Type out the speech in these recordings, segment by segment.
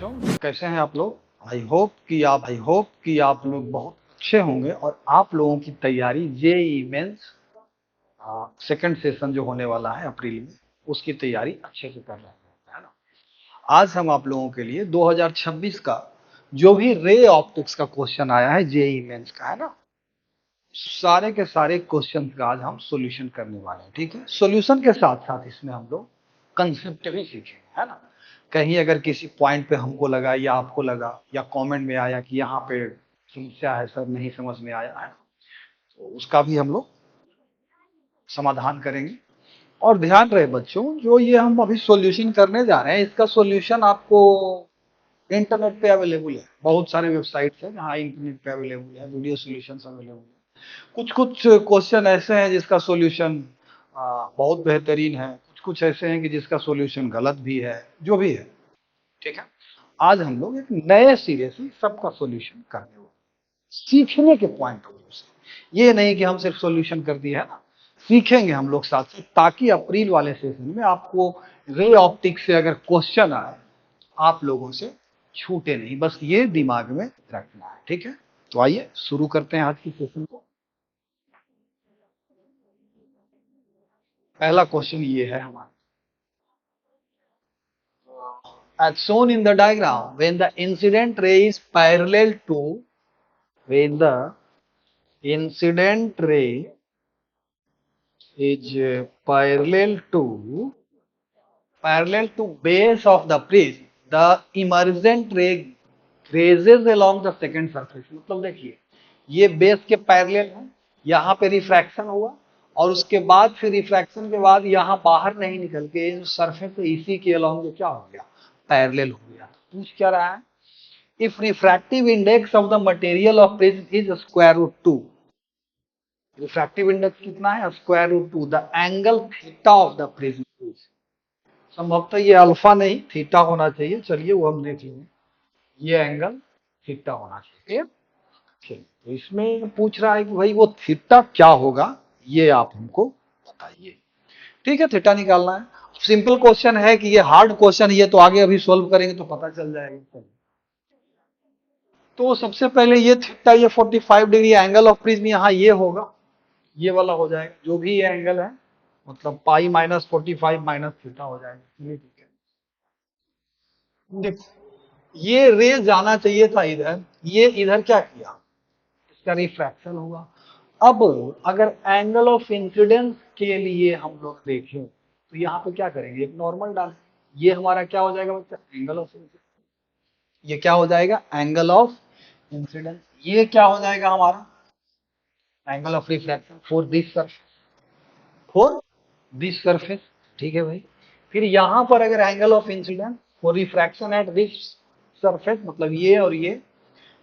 बच्चों, कैसे हैं आप लोग। आई होप कि आप लोग बहुत अच्छे होंगे और आप लोगों की तैयारी जेईई मेंस सेकंड सेशन जो होने वाला है अप्रैल में, उसकी तैयारी अच्छे से कर रहे हैं, है ना। आज हम आप लोगों के लिए 2026 का जो भी रे ऑप्टिक्स का क्वेश्चन आया है जेईई मेंस का, है ना, सारे के सारे क्वेश्चन का आज हम सॉल्यूशन करने वाले हैं। ठीक है, सॉल्यूशन के साथ साथ इसमें हम लोग कंसेप्ट भी सीखेंगे, है ना। कहीं अगर किसी पॉइंट पे हमको लगा या आपको लगा या कमेंट में आया कि यहाँ पे समस्या है सर, नहीं समझ में आया है, तो उसका भी हम लोग समाधान करेंगे। और ध्यान रहे बच्चों, जो ये हम अभी सॉल्यूशन करने जा रहे हैं, इसका सॉल्यूशन आपको इंटरनेट पे अवेलेबल है। बहुत सारे वेबसाइट्स हैं जहाँ इंटरनेट पे अवेलेबल है, वीडियो सॉल्यूशंस अवेलेबल है। कुछ कुछ क्वेश्चन ऐसे हैं जिसका सॉल्यूशन बहुत बेहतरीन है, कुछ कुछ ऐसे हैं कि जिसका सॉल्यूशन गलत भी है, जो भी है। ठीक है, आज हम लोग एक नए सिरे से सबका सॉल्यूशन करने वाले, सीखने के पॉइंट ऑफ व्यू से। ये नहीं कि हम सिर्फ सॉल्यूशन कर दिए, है ना, सीखेंगे हम लोग साथ साथ, ताकि अप्रैल वाले सेशन में आपको रे ऑप्टिक्स से अगर क्वेश्चन आए, आप लोगों से छूटे नहीं, बस ये दिमाग में रखना है। ठीक है, तो आइए शुरू करते हैं आज की सेशन को। पहला क्वेश्चन ये है हमारा, as shown in the diagram, when the incident ray is parallel to, when the incident ray is parallel to base of the prism, the emergent ray grazes along the second surface। मतलब देखिए, ये base के parallel है, यहाँ पे refraction हुआ और उसके बाद फिर रिफ्रैक्शन के बाद यहाँ बाहर नहीं निकल के सरफेस पे इसी के अलॉन्ग जो क्या हो गया, पैरेलल हो गया। पूछ क्या रहा है, if refractive index of the material of prism is square root 2, refractive index कितना है, square root 2, the angle theta of the prism, संभवतः ये अल्फा नहीं थीटा होना चाहिए, चलिए वो हम देख लेंगे, ये एंगल थीटा होना चाहिए। ठीक, तो इसमें पूछ रहा है कि भाई वो थीटा क्या होगा, ये आप हमको बताइए। ठीक है, थीटा निकालना है। सिंपल क्वेश्चन है कि ये हार्ड क्वेश्चन, ये तो आगे अभी सोल्व करेंगे तो पता चल जाएगा। तो सबसे पहले ये थीटा, ये 45 डिग्री एंगल ऑफ प्रिज्म यहाँ ये होगा, ये वाला हो जाएगा, जो भी ये एंगल है, मतलब पाई माइनस 45 माइनस थीटा हो जाएगा। ठीक है, देखो ये रे जाना चाहिए था इधर, ये इधर क्या किया, इसका रिफ्रैक्शन हुआ। अब अगर एंगल ऑफ इंसिडेंस के लिए हम लोग देखें तो यहाँ पे क्या करेंगे, एक नॉर्मल डाल, ये हमारा क्या हो जाएगा बच्चा, एंगल ऑफ इंसिडेंस। ये क्या हो जाएगा, एंगल ऑफ इंसिडेंस। ये क्या हो जाएगा हमारा, angle of refraction for this surface. ठीक है भाई, फिर यहां पर अगर angle of incidence for refraction at this surface, मतलब ये और ये,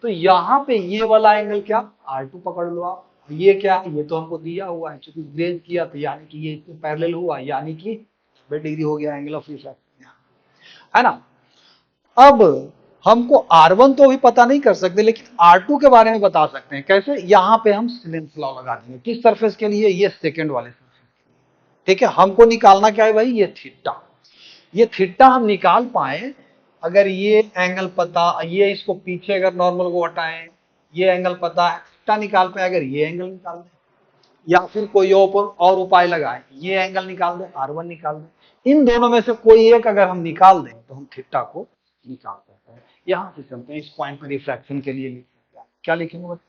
तो यहाँ पे ये वाला एंगल क्या, R2 पकड़ लो आप। ये क्या, ये तो हमको दिया हुआ है, चूंकि ग्रेज किया तो यानी कि ये इससे पैरेलल हुआ, यानी कि 90 डिग्री हो गया एंगल ऑफ रिफ्रैक्शन, है ना। अब हमको R1 तो अभी पता नहीं कर सकते, लेकिन R2 के बारे में बता सकते हैं। कैसे, यहाँ पे हम सिलेंस लॉ लगा देंगे, किस सरफेस के लिए, ये सेकंड वाले सरफेस। ठीक है, हमको निकालना क्या है भाई, ये थीटा। ये थीटा हम निकाल पाए अगर ये एंगल पता, ये इसको पीछे अगर नॉर्मल को हटाएं, ये एंगल पता है, थीटा निकाल पाए, अगर ये एंगल निकाल दें या फिर कोई और उपाय लगाए, ये एंगल निकाल दें, R1 निकाल दें, इन दोनों में से कोई एक अगर हम निकाल दें तो हम थीटा को निकाल सकते हैं। यहां से चलते हैं इस पॉइंट पर, रिफ्रैक्शन के लिए क्या लिखेंगे बच्चे,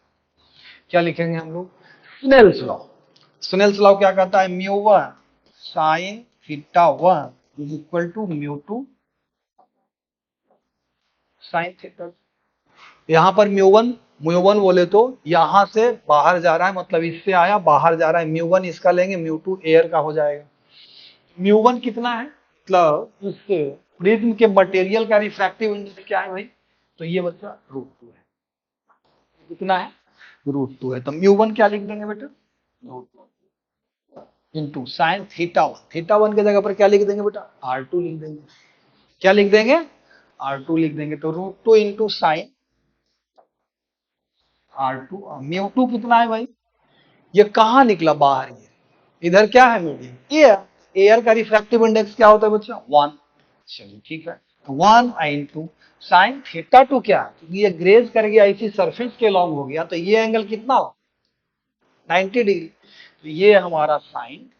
क्या लिखेंगे हम लोग, स्नेल्स लॉ। स्नेल्स लॉ क्या कहता है, μ1 sin θ1 is equal to μ2 sin theta. यहाँ पर म्यू वन बोले तो यहां से बाहर जा रहा है, मतलब इससे आया बाहर जा रहा है, म्यू वन इसका लेंगे, म्यू2 एयर का हो जाएगा। म्यू1 कितना है, मतलब इस प्रिज्म के मटेरियल का रिफ्रैक्टिव इंडेक्स क्या है भाई, तो ये बच्चा √2 है। कितना है, √2 है, तो म्यू1 क्या लिख देंगे बेटा, इंटू साइन थीटा वन के जगह पर क्या लिख देंगे बेटा, R2 लिख देंगे। क्या लिख देंगे, R2 लिख देंगे, तो √2 इंटू साइन R2। म्यू2 कितना है भाई, ये कहाँ निकला बाहर, ये इधर क्या है मीडियम, एयर। एयर का रिफ्रैक्टिव इंडेक्स क्या होता है बच्चा, 1। चलिए ठीक है, 1 इंटू साइन थीटा टू क्या है, क्योंकि ये ग्रेज कर गया इसी सरफेस के लॉन्ग हो गया, तो ये एंगल कितना हो 90 डिग्री। तो ये हमारा साइन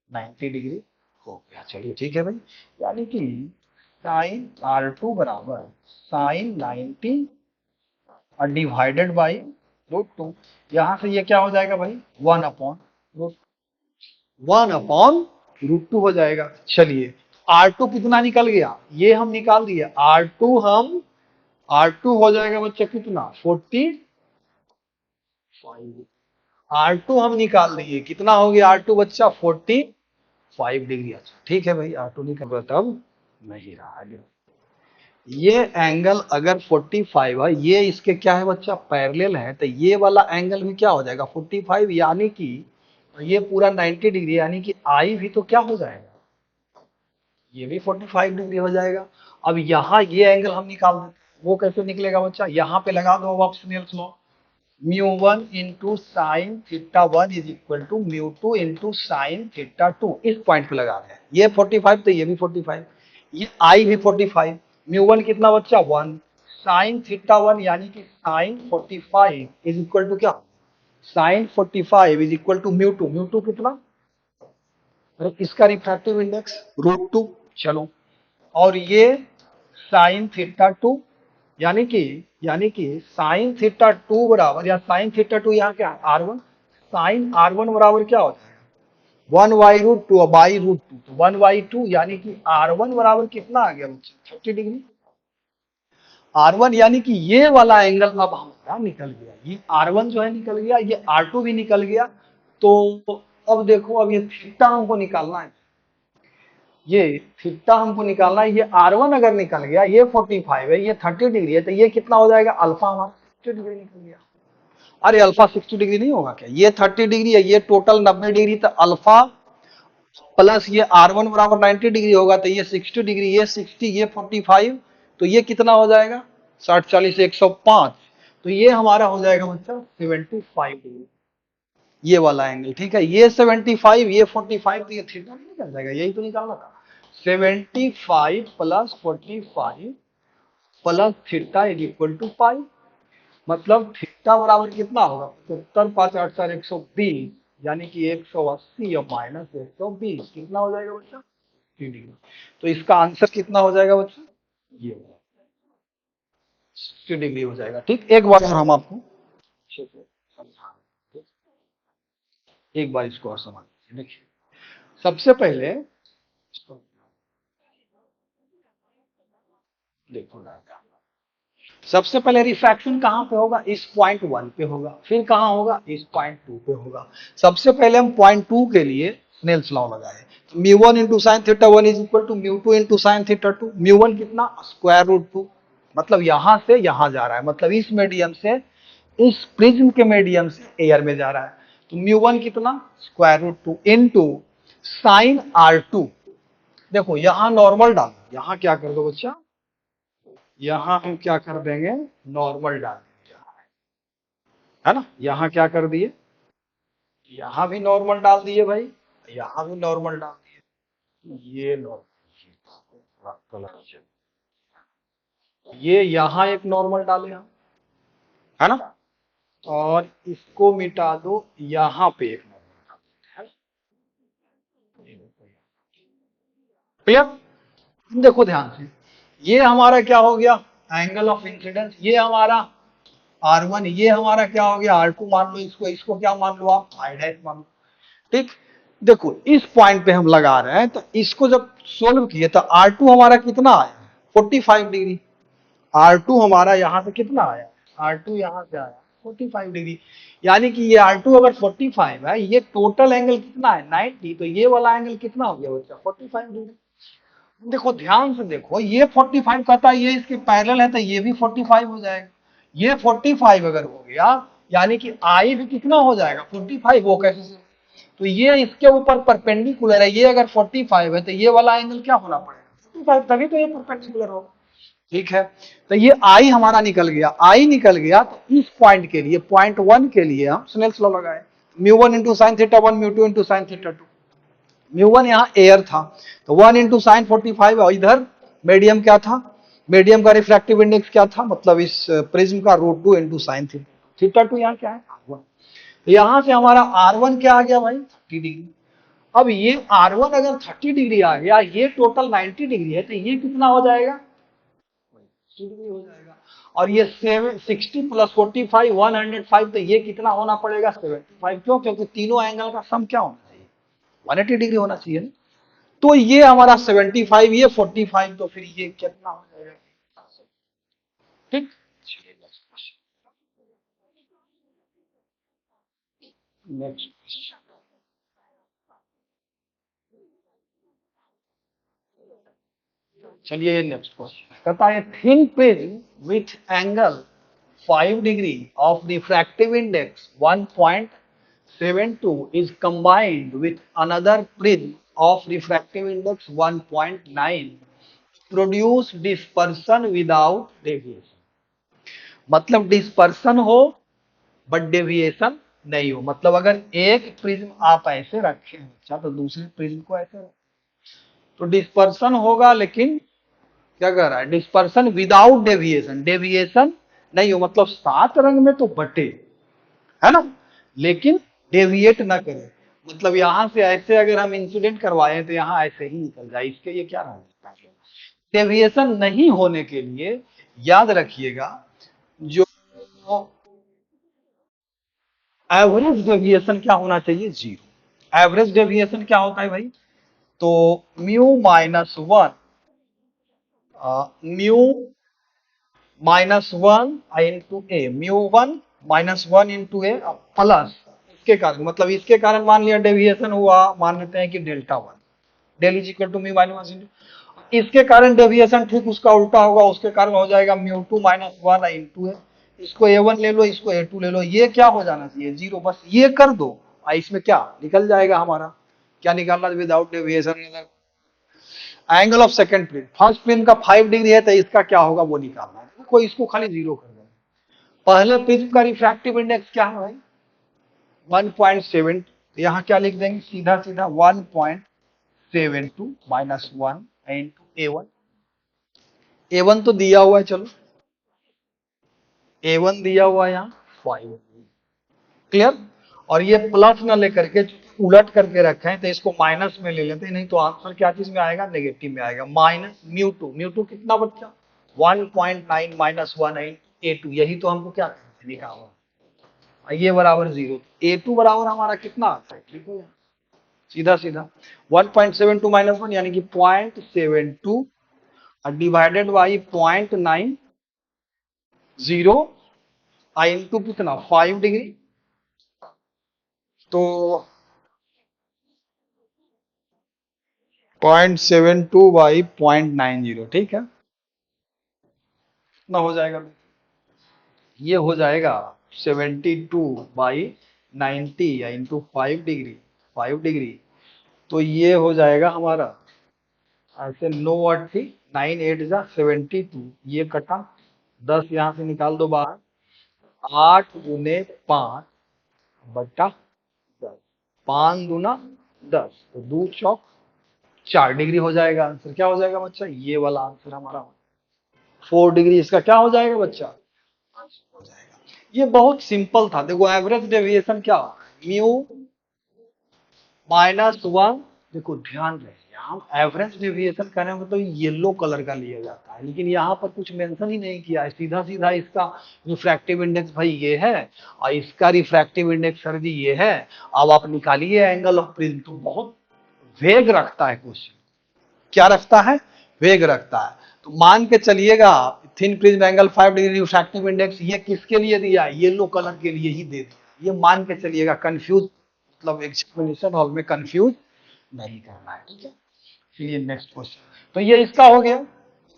90 डिग्री हो गया। चलिए ठीक है भाई, यानी कि साइन R2 बराबर साइन 90 और डिवाइडेड बाई √2। यहां से ये क्या हो जाएगा भाई 1/√2 हो जाएगा। चलिए R2 कितना निकल गया, ये हम निकाल दिए। R2 हो जाएगा बच्चा कितना 45। R2 हम निकाल दिए, कितना हो गया R2 बच्चा 45 डिग्री। अच्छा ठीक है भाई, R2 निकल रहा तब नहीं रहा। ये एंगल अगर 45 है, ये इसके क्या है बच्चा पैरेलल है, तो ये वाला एंगल भी क्या हो जाएगा 45, यानी कि ये पूरा 90 डिग्री, यानी कि आई भी तो क्या हो जाएगा, ये भी 45 डिग्री हो जाएगा। अब यहाँ ये एंगल हम निकाल देते हैं, वो कैसे निकलेगा बच्चा, यहाँ पे लगा दो अब आप Snell's law. μ1 into sine theta 1 is equal to μ2 into sine theta 2। इस पॉइंट पे लगा रहे हैं, ये 45 तो ये भी 45, ये आई भी 45। μ1 कितना बच्चा 1, साइन थीटा 1 यानी कि साइन 45 इज इक्वल टू क्या, साइन 45 इज इक्वल टू μ2। μ2 कितना, अरे इसका रिफ्रैक्टिव इंडेक्स √2। चलो, और ये साइन थीटा 2 यानी कि साइन थीटा 2 बराबर, या साइन थीटा 2 यहाँ क्या है R1, साइन R1 बराबर क्या होता है 1/√2 बाई √2, तो 1/2 यानी कि R1 बराबर कितना आ गया बच्चे 30 डिग्री। R1 यानी कि ये वाला एंगल अब हमारा निकल गया, ये R1 जो है निकल गया, ये R2 भी निकल गया। तो अब देखो, अब ये थीटा हमको निकालना है, ये थीटा हमको निकालना है। ये R1 अगर निकल गया, ये 45 है, ये 30 डिग्री है, तो ये कितना हो जाएगा अल्फा हमारा 60 डिग्री निकल गया। अरे अल्फा 60 डिग्री नहीं होगा क्या, ये 30 डिग्री है, ये टोटल 90 डिग्री, तो अल्फा प्लस ये R1 बराबर 90 डिग्री होगा, तो ये 60 डिग्री, ये 60, ये 45, तो ये कितना हो जाएगा 60 40 105, तो ये हमारा हो जाएगा बच्चा 75 डिग्री, ये वाला एंगल। ठीक है, ये 75, ये 45, तो ये थीटा नहीं निकल जाएगा, यही तो निकालना था। 75 plus 45 plus theta is equal to pi, मतलब थीटा बराबर कितना होगा 75 5 8 4 120, यानी कि 180 और माइनस 120 कितना हो जाएगा बच्चा 3 डिग्री। तो इसका आंसर कितना हो जाएगा बच्चा, ये 60 डिग्री हो जाएगा। ठीक, एक बार और हम आपको अच्छे से समझा, एक बार इसको और समझ लीजिए। देखिए, सबसे पहले देखो ना, सबसे पहले रिफ्रैक्शन कहां पे होगा, इस पॉइंट 1 पे होगा, फिर कहां होगा इस पॉइंट 2 पे होगा। सबसे पहले हम पॉइंट 2 के लिए स्नेल्स लॉ लगाए, μ1 into sine theta 1 is equal to μ2 into sine theta 2। μ1 कितना √2, मतलब यहां से यहां जा रहा है, मतलब इस मीडियम से, इस प्रिज्म के मीडियम से एयर में जा रहा है, तो μ1 कितना √2 इंटू साइन R2। देखो यहां नॉर्मल डाल, यहां क्या कर दो बच्चा, यहां हम क्या कर देंगे नॉर्मल डाल देंगे, है ना, यहां क्या कर दिए, यहां भी नॉर्मल डाल दिए भाई, यहां भी नॉर्मल डाल दिए, ये नॉर्मल, ये यहां एक नॉर्मल डाले हम, है ना, और इसको मिटा दो, यहां पे एक नॉर्मल डाल, क्लियर। देखो ध्यान से, ये हमारा क्या हो गया एंगल ऑफ इंसिडेंस, ये हमारा R1, ये हमारा क्या हो गया R2 मान लो, इसको इसको क्या मान लो आप I डैश मान लो। ठीक, देखो इस पॉइंट पे हम लगा रहे हैं, तो इसको जब सोल्व किए तो R2 हमारा कितना आया 45 डिग्री, R2 हमारा यहां से कितना आया, R2 यहां से आया 45 डिग्री, यानी कि ये R2 अगर 45 है, ये टोटल एंगल कितना है 90, तो ये वाला एंगल कितना हो गया बच्चा 45 डिग्री। देखो ध्यान से देखो, ये 45 कहता है, ये इसके पैरेलल है, तो ये भी 45 हो जाएगा। ये 45 अगर हो गया, यानी कि आई भी कितना हो जाएगा 45, वो कैसे से, तो ये इसके ऊपर परपेंडिकुलर है, ये अगर 45 है, तो ये वाला एंगल क्या होना पड़ेगा 45, तभी तो ये परपेंडिकुलर होगा। ठीक है, तो ये आई हमारा निकल गया, आई निकल गया, तो इस पॉइंट के लिए पॉइंट 1 के लिए हम स्नेल्स लॉ लगाए, μ1 into sine theta 1 μ2 into sine theta 2। Mu one यहाँ एयर था, तो 1 इंटू साइन 45, और इधर मीडियम क्या था, मीडियम का रिफ्रैक्टिव इंडेक्स क्या था, मतलब इस प्रिज्म का √2 into sine theta. Theta two यहाँ क्या है, R1। यहां से हमारा R1 क्या आ गया भाई, 30 डिग्री। अब ये R1 अगर 30 डिग्री आ गया, ये टोटल 90 डिग्री है, तो ये कितना हो जाएगा, 60 डिग्री हो जाएगा। और ये 60 प्लस 45 105, तो ये कितना होना पड़ेगा, 75। क्यों, क्योंकि तीनों एंगल का सम क्या होना चाहिए, 180 डिग्री होना चाहिए ना। तो ये हमारा 75, ये 45, तो फिर ये कितना हो जाएगा, ठीक। नेक्स्ट, चलिए नेक्स्ट क्वेश्चन कहता है, thin prism with angle 5 degree of refractive index 1.72 is combined with another prism of refractive index 1.9 produce dispersion without deviation। मतलब डिस्पर्सन हो बट डेविएशन नहीं हो, मतलब अगर एक प्रिज्म आप ऐसे रखें अच्छा, तो दूसरे प्रिज्म को ऐसे रखें तो डिस्पर्सन होगा, लेकिन क्या कर रहा है, डिस्पर्सन विदाउट डेविएशन, डेविएशन नहीं हो, मतलब सात रंग में तो बटे, है ना, लेकिन डेविएट ना करे। मतलब यहां से ऐसे अगर हम इंसिडेंट करवाए तो यहां ऐसे ही निकल जाए, इसके ये क्या रहा है, डेविएशन नहीं होने के लिए याद रखिएगा, जो एवरेज डेविएशन क्या होना चाहिए, 0। एवरेज डेविएशन क्या होता है भाई, तो म्यू -1 इंटू ए, म्यू 1 -1 इंटू ए प्लस इसके कारण, मतलब इसके कारण मान लिया डेविएशन हुआ, मान लेते हैं कि delta 1, del is equal to mu -1 into, इसके कारण डेविएशन ठीक उसका उल्टा होगा, उसके कारण हो जाएगा म्यू 2 -1 इंटू ए। इसको A1 ले लो, इसको A2 ले लो, ये क्या हो जाना चाहिए, 0। बस ये कर दो, इसमें क्या निकल जाएगा हमारा, क्या निकालना, without deviation angle of second plane. First plane का 5 डिग्री है, तो इसका क्या होगा वो निकालना है, कोई इसको खाली 0 कर देना। पहले प्रिज्म का रिफ्रैक्टिव इंडेक्स क्या है भाई, 1.7, यहाँ क्या लिख देंगे, सीधा सीधा 1.72 -1 इंटू A1। A1 तो दिया हुआ है, चलो A1 दिया हुआ है यहाँ 5, क्लियर। और ये प्लस ना लेकर के उलट करके रखे हैं, तो इसको माइनस में ले लेते हैं, नहीं तो आंसर क्या चीज में आएगा, नेगेटिव में आएगा। माइनस म्यू टू कितना बच्चा, 1.9 -1 A2, यही तो हमको क्या लिखा हुआ, ये बराबर 0। A2 बराबर हमारा कितना आता है, ठीक है, सीधा सीधा 1.72 -1 यानी कि 0.72 डिवाइडेड बाई 0.90 इंटू कितना 5 डिग्री, तो 0.72 बाई 0.90, ठीक है, कितना हो जाएगा, ये हो जाएगा 72 बाई 90 या इंटू 5 डिग्री, 5 डिग्री, तो ये हो जाएगा हमारा ऐसे 9 9 8 जा 72, ये कटा 10 यहाँ से निकाल दो बाहर, 8 × 5 बटा 10, 5 × 2 = 10, तो 2 × 4 डिग्री हो जाएगा आंसर। क्या हो जाएगा बच्चा, ये वाला आंसर हमारा 4 डिग्री, इसका क्या हो जाएगा बच्चा, हो जाएगा। ये बहुत सिंपल था, देखो एवरेज डेविएशन क्या, म्यू -1, देखो ध्यान रहे, हम एवरेज डेविएशन करने में तो येलो कलर का लिया जाता है, लेकिन यहाँ पर कुछ मेंशन ही नहीं किया है, सीधा सीधा इसका रिफ्रैक्टिव इंडेक्स भाई ये है, और इसका रिफ्रैक्टिव इंडेक्स सर जी ये है। अब आप निकालिए एंगल ऑफ प्रिज्म, तो बहुत वेग रखता है क्वेश्चन, क्या रखता है, वेग रखता है। तो मान के चलिएगा thin prism angle 5 degree refractive index, ये किसके लिए दिया है, येलो कलर के लिए ही दे दिया, ये मान के चलिएगा, कंफ्यूज मतलब एग्जामिनेशन हॉल में कंफ्यूज नहीं करना है, ठीक है। चलिए नेक्स्ट क्वेश्चन, तो ये इसका हो गया,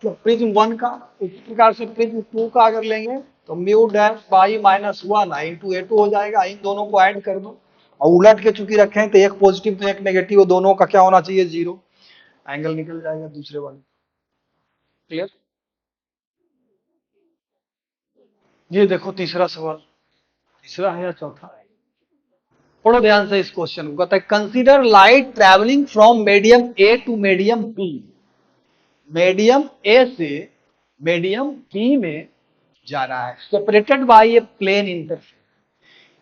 तो प्रिज्म 1 का। इस प्रकार से प्रिज्म 2 का अगर लेंगे तो mu dash by -1 into A2 हो जाएगा, इन दोनों को ऐड कर दो, और उलट के चूंकि रखे हैं तो एक पॉजिटिव तो एक नेगेटिव, दोनों का क्या होना चाहिए, 0, एंगल निकल जाएगा दूसरे वाले, क्लियर। ये देखो तीसरा सवाल, तीसरा है या चौथा है, थोड़ा ध्यान से इस क्वेश्चन को, कहता है consider light travelling from medium A to medium B. Medium A से मीडियम बी में जा रहा है, separated by a plane interface.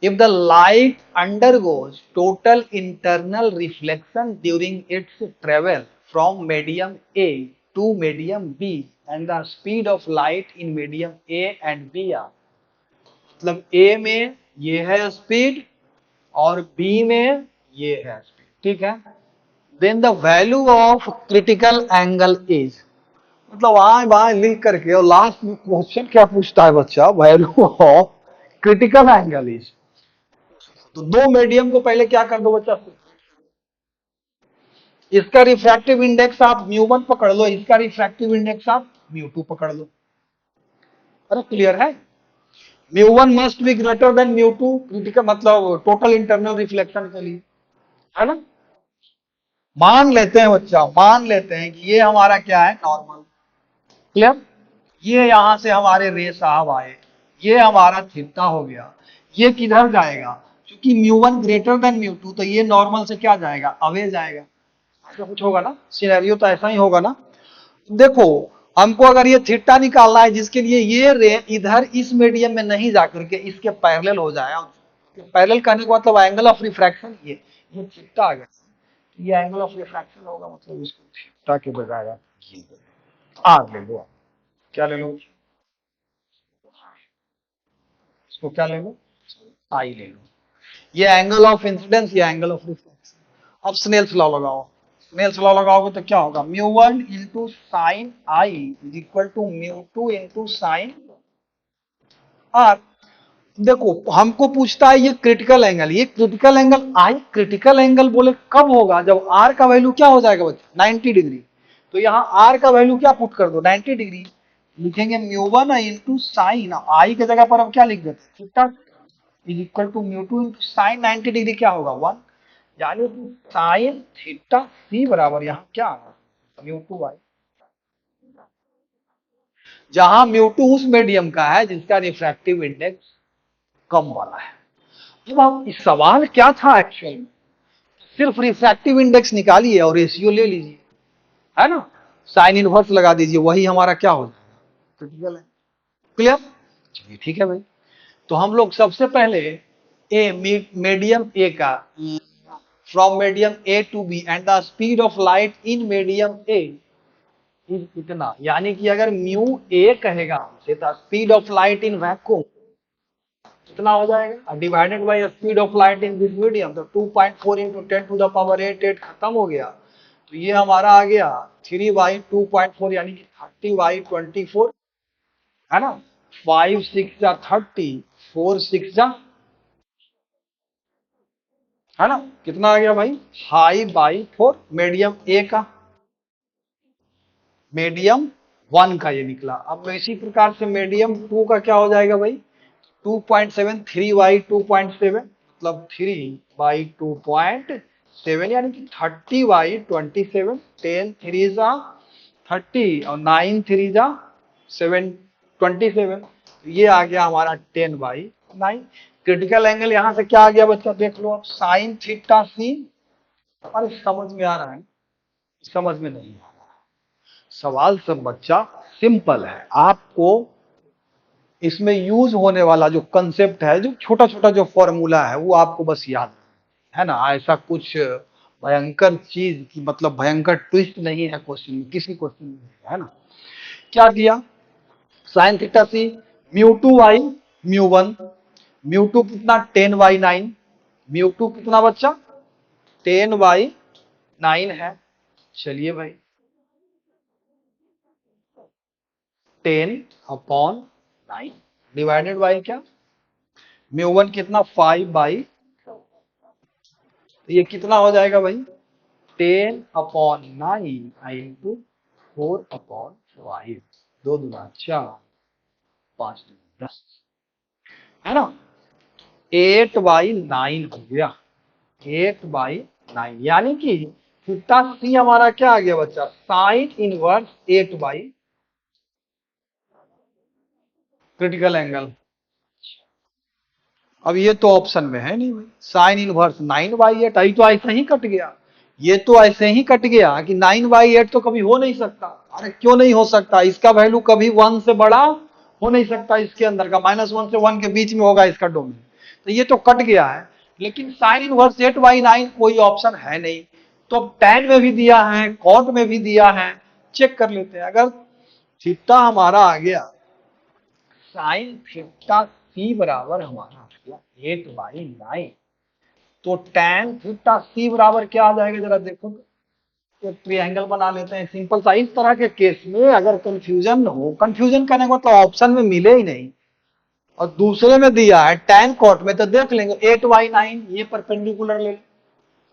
If the light undergoes total internal reflection during its travel from medium A to medium B and the speed of light in medium A and B are, मतलब A में ये है speed और B में ये है speed, ठीक है। Then the value of critical angle is, मतलब वहां वहां लिख करके और लास्ट में क्वेश्चन क्या पूछता है बच्चा, value of critical angle is. तो दो मीडियम को पहले क्या कर दो बच्चा, इसका रिफ्रैक्टिव इंडेक्स आप म्यू 1 पकड़ लो, इसका रिफ्रैक्टिव इंडेक्स आप म्यू 2 पकड़ लो। अरे क्लियर है, mu 1 must be greater than mu 2 critical, मतलब टोटल इंटरनल रिफ्लेक्शन के लिए, है ना। मान लेते हैं बच्चा, मान लेते हैं कि ये हमारा क्या है, नॉर्मल। क्लियर, ये यहां से हमारे रे साहब आए, ये हमारा थीटा हो गया, ये किधर जाएगा, क्योंकि म्यू 1 ग्रेटर देन म्यू 2, तो ये नॉर्मल से क्या जाएगा, अवे जाएगा। ऐसा कुछ होगा ना, सिनेरियो तो ऐसा ही होगा ना। देखो, हमको अगर ये थीटा निकालना है, जिसके लिए ये रे इधर इस मीडियम में नहीं जाकर के इसके पैरेलल हो जाए, पैरेलल कहने का मतलब एंगल ऑफ रिफ्रैक्शन, ये थीटा आ गया, ये एंगल ऑफ रिफ्रैक्शन होगा, मतलब इसको थीटा के बजाय आर ले लो। क्या ले लो, इसको क्या ले लो, आई ले लो। ये एंगल ऑफ इंसिडेंस, ये एंगल ऑफ रिफ्लेक्शन। अब स्नेल्स लॉ लगाओ, स्नेल्स लॉ लगाओगे तो क्या होगा, mu 1 into sine I is equal to mu 2 into sine R. देखो हमको पूछता है ये क्रिटिकल एंगल, ये critical angle I, critical angle बोले कब होगा, जब आर का वैल्यू क्या हो जाएगा बच्चा, 90 डिग्री। तो यहाँ आर का वैल्यू क्या पुट कर दो, 90 डिग्री। लिखेंगे म्यू 1 इंटू साइन आई की जगह पर हम क्या लिख देते, theta is equal to mu 2 into sine 90 degree क्या होगा, 1। यानी कि साइन थीटा सी बराबर यहाँ क्या आ म्यू 2 आई, जहां म्यू 2 उस मीडियम का है जिसका रिफ्रैक्टिव इंडेक्स कम वाला है। अब आप इस सवाल क्या था एक्चुअली, सिर्फ रिफ्रैक्टिव इंडेक्स निकालिए और रेशियो ले लीजिए, है ना, साइन इनवर्स लगा दीजिए, वही हमारा क्या हो जाएगा, क्रिटिकल है। क्लियर, चलिए ठीक है भाई। तो हम लोग सबसे पहले ए मीडियम ए का, from medium A to B and the speed of light in medium A is इतना, यानी कि अगर म्यू ए कहेगा हमसे तो speed of light in vacuum कितना हो जाएगा, divided by speed of light in this medium, तो 2.4 इंटू 10⁸ खत्म हो गया। तो ये हमारा आ गया 3/2.4 यानी कि 30/24, है ना। 5 6 जा 30, 4 6 जा, है ना, कितना आ गया भाई, हाई/4 मीडियम ए का, मीडियम 1 का ये निकला। अब इसी प्रकार से मीडियम 2 का क्या हो जाएगा भाई, 2.7, 3/2.7 मतलब 3/2.7 यानी कि 30/27, 10 3 जा 30 और 9 3 जा 7 27, ये आ गया हमारा 10/9। क्रिटिकल एंगल यहां से क्या आ गया बच्चा, देख लो आप, साइन थीटा सी। अरे समझ में आ रहा है, समझ में नहीं आ रहा, सवाल सब बच्चा सिंपल है। आपको इसमें यूज होने वाला जो कंसेप्ट है, जो छोटा छोटा जो फॉर्मूला है, वो आपको बस याद है ना। ऐसा कुछ भयंकर चीज की, मतलब भयंकर ट्विस्ट नहीं है क्वेश्चन में, किसी क्वेश्चन में, है ना। क्या किया, साइन थीटा सी, म्यू 2 आई म्यू 1, म्यू 2 कितना 10/9, म्यू 2 कितना बच्चा 10/9 है। चलिए भाई 10/9 डिवाइडेड बाई क्या, म्यू 1 कितना 5/, तो ये कितना हो जाएगा भाई, 10/9 इंटू 4/5, 2 दूना 4, 5 दूना 10, है ना। 8/9 हो गया, 8/9 यानी कि थीटा सी हमारा क्या आ गया बच्चा, sine inverse 8 by critical angle. अब ये तो ऑप्शन में है नहीं भाई, साइन इनवर्स 9/8 आई तो ऐसे ही कट गया, ये तो ऐसे ही कट गया कि 9/8 तो कभी हो नहीं सकता। अरे क्यों नहीं हो सकता, इसका वैल्यू कभी 1 से बड़ा हो नहीं सकता, इसके अंदर का -1 से 1 के बीच में होगा इसका डोमेन, तो ये तो कट गया है। लेकिन साइन इनवर्स 8/9 कोई ऑप्शन है नहीं, तो tan में भी दिया है, cot में भी दिया है, चेक कर लेते हैं। अगर थीटा हमारा आ गया साइन थीटा सी बराबर हमारा आ गया 8/9, तो tan थीटा सी बराबर क्या आ जाएगा जरा देखो तो। एक ट्रायंगल बना लेते हैं सिंपल सा। इस तरह के केस में अगर कंफ्यूजन हो, कंफ्यूजन करने का मतलब ऑप्शन में मिले ही नहीं और दूसरे में दिया है tan cot में, तो देख लेंगे 8/9, ये परपेंडिकुलर ले,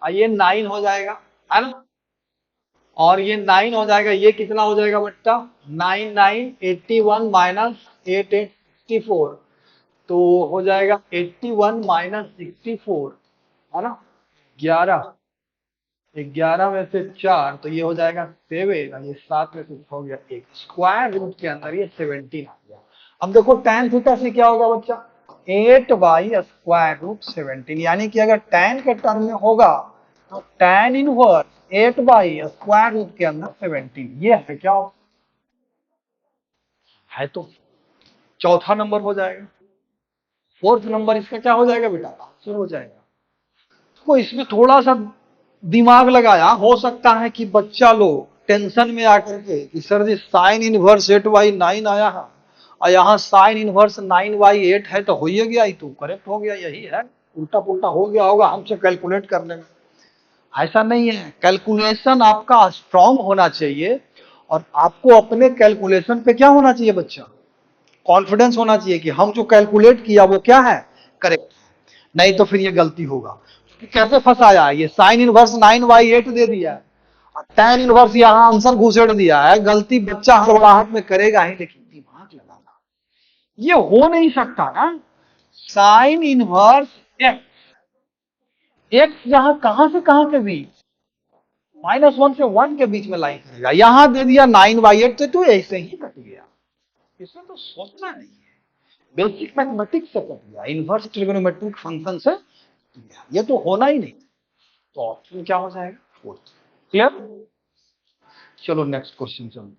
ये 9 हो जाएगा, है ना, और ये 9 हो जाएगा, ये कितना हो जाएगा बच्चा, 9 9 81 माइनस 8 8 64, तो हो जाएगा 81 माइनस 64, है ना, 11, 11 में से 4, तो ये हो जाएगा 7, और ये 7 में से हो गया 1, स्क्वायर रूट के अंदर ये 17 आ गया। अब देखो tan थीटा से क्या होगा बच्चा, 8/√17, यानी कि अगर tan के टर्म में होगा तो tan इनवर्स 8/√रूट के अंदर 17, ये है क्या है, तो चौथा नंबर हो जाएगा। फोर्थ नंबर इसका क्या हो जाएगा बेटा, आंसर हो जाएगा। तो इसमें थोड़ा सा दिमाग लगाया, हो सकता है कि बच्चा लोग टेंशन में आकर के कि सर जी साइन इनवर्स 8/9 आया है और यहाँ साइन इनवर्स 9/8 है, तो हो ही गया, ये तो करेक्ट हो गया, यही है, उल्टा पुल्टा हो गया होगा हमसे कैलकुलेट करने में। ऐसा नहीं है, कैलकुलेशन आपका स्ट्रांग होना चाहिए और आपको अपने कैलकुलेशन पे क्या होना चाहिए बच्चा, कॉन्फिडेंस होना चाहिए कि हम जो कैलकुलेट किया वो क्या है, करेक्ट, नहीं तो फिर ये गलती होगा। कैसे फंसाया, ये साइन इनवर्स 9/8 दे दिया और tan इनवर्स यहाँ आंसर घुसेड़ दिया है, गलती बच्चा हड़बड़ाहट में करेगा ही, लेकिन दिमाग लगाना, ये हो नहीं सकता ना। साइन इनवर्स एक्स, एक्स यहाँ कहां से कहां के बीच, -1 से 1 के बीच में लाइन करेगा, यहां दे दिया 9/8, तो ऐसे ही कट गया, इसमें तो सोचना नहीं है, बेसिक मैथमेटिक्स से कट गया, इनवर्स ट्रिगोनोमेट्रिक फंक्शन से, ये तो होना ही नहीं, तो ऑप्शन क्या हो जाएगा, फोर्थ। क्लियर, चलो नेक्स्ट क्वेश्चन चलो।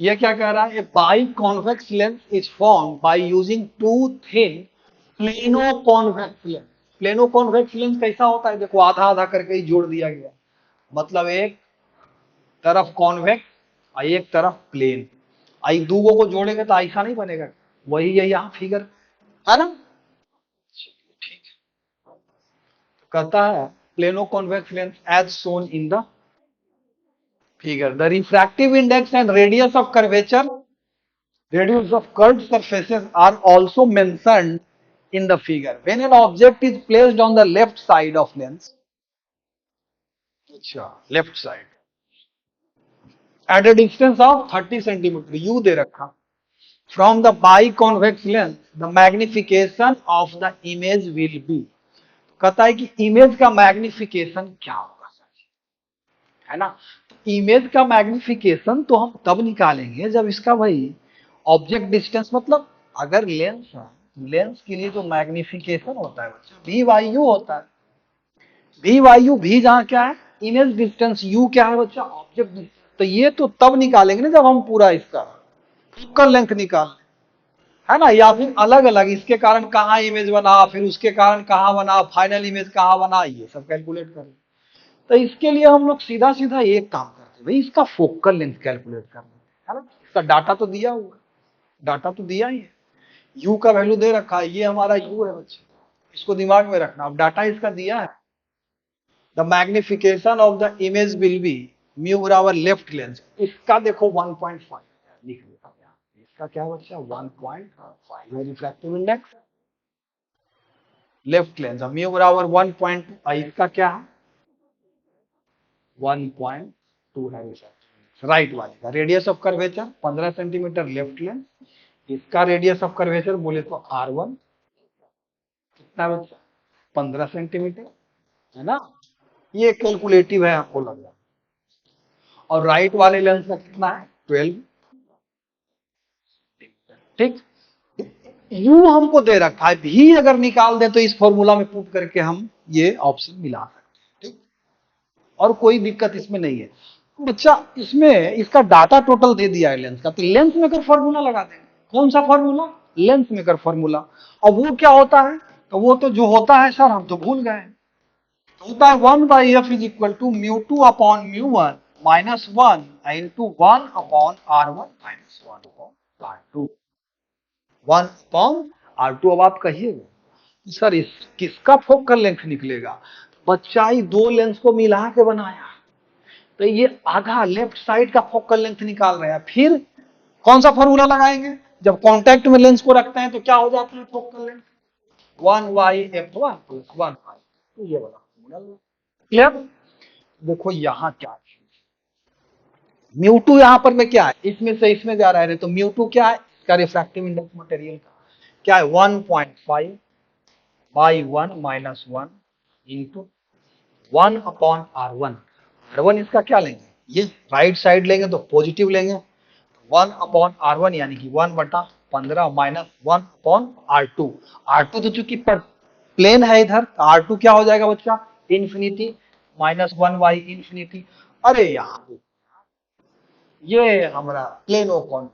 ये क्या कह रहा है, biconvex lens is form by using two thin plano convex lens. Plano convex lens कैसा होता है, देखो आधा आधा करके ही जोड़ दिया गया, मतलब एक तरफ कॉन्वेक्स और एक तरफ प्लेन, आई दूगों को जोड़ेंगे तो ऐसा नहीं बनेगा, वही है यहाँ फिगर, है ना, ठीक है। कहता है plano convex lens as shown in the figure. The refractive index and radius of curvature, radius of curved surfaces are also mentioned in the figure. When an object is placed on the left side of lens, left side, at a distance of 30 centimeter, U दे रखा, from the biconvex lens, the magnification of the image will be. कहता है कि image का magnification क्या होगा, है ना, image का मैग्निफिकेशन तो हम तब निकालेंगे जब इसका भाई ऑब्जेक्ट डिस्टेंस, मतलब अगर लेंस है, लेंस के लिए जो मैग्निफिकेशन होता है बच्चा वी बाई यू होता है, वी बाई यू, भी जहां क्या है इमेज डिस्टेंस, यू क्या है बच्चा ऑब्जेक्ट डिस्टेंस, तो ये तो तब निकालेंगे ना जब हम पूरा इसका फोकल लेंथ निकाल, है ना, या फिर अलग अलग इसके कारण कहाँ इमेज बना, फिर उसके कारण कहाँ बना, फाइनल इमेज कहाँ बना, ये सब कैलकुलेट करें। तो इसके लिए हम लोग सीधा सीधा एक काम करते हैं भाई, इसका फोकल लेंथ कैलकुलेट करना है ना, इसका डाटा तो दिया हुआ, डाटा तो दिया ही है, यू का वैल्यू दे रखा है, ये हमारा यू है बच्चे, इसको दिमाग में रखना, अब डाटा इसका दिया है, the magnification of the image will be mu बराबर लेफ्ट लेंस, इसका देखो 1.5 लिख देता हूं, इसका क्या बच्चा 1.5 refractive index, left lens mu बराबर 1.2, इसका क्या है 1.2 है राइट वाले का, radius of curvature 15 centimetre left lens, इसका रेडियस ऑफ कर्वेचर बोले तो R1 कितना बच्चा 15 सेंटीमीटर, है ना, ये कैलकुलेटिव है आपको लग रहा, और राइट वाले लेंस का कितना है 12, ठीक, u हमको दे रखा है, v अगर निकाल दे तो इस फॉर्मूला में पुट करके हम ये ऑप्शन मिला सकते हैं, ठीक। और कोई दिक्कत इसमें नहीं है बच्चा। इसमें इसका डाटा टोटल दे दिया है लेंस का, तो लेंस मेकर फॉर्मूला लगा देंगे। कौन सा फॉर्मूला? Lens maker formula. अब वो क्या होता है? तो वो तो जो होता है सर हम तो भूल गए। होता है 1/f is equal to μ2 upon μ1 minus 1 into 1 upon r1 minus 1 upon r2, 1 upon r2। अब आप कहिएगा सर इस किसका फोकल लेंथ निकलेगा? बच्चा ही दो लेंस को मिला के बनाया, तो ये आधा लेफ्ट साइड का फोकल लेंथ निकाल रहे हैं। फिर कौन सा फॉर्मूला लगाएंगे? जब कांटेक्ट में लेंस को रखते हैं तो क्या हो जाता है फोकल लेंथ? 1/f1 प्लस 1, तो ये वाला फॉर्मूला। क्लियर? देखो यहां क्या μ2 यहां पर में क्या है, इसमें से इसमें जा रहा है, तो μ2 क्या है? इसका रिफ्रैक्टिव इंडेक्स मटेरियल का क्या है? 1.5/1 minus 1 into 1 upon r1। r1 इसका क्या लेंगे? ये राइट साइड लेंगे तो पॉजिटिव लेंगे, 1 अपॉन r1 यानी कि 1/15 माइनस 1 अपॉन r2। r2 तो चूंकि प्लेन है इधर, r2 क्या हो जाएगा बच्चा? इंफिनिटी माइनस 1/इंफिनिटी। अरे यहाँ ये हमारा प्लेनो कौन,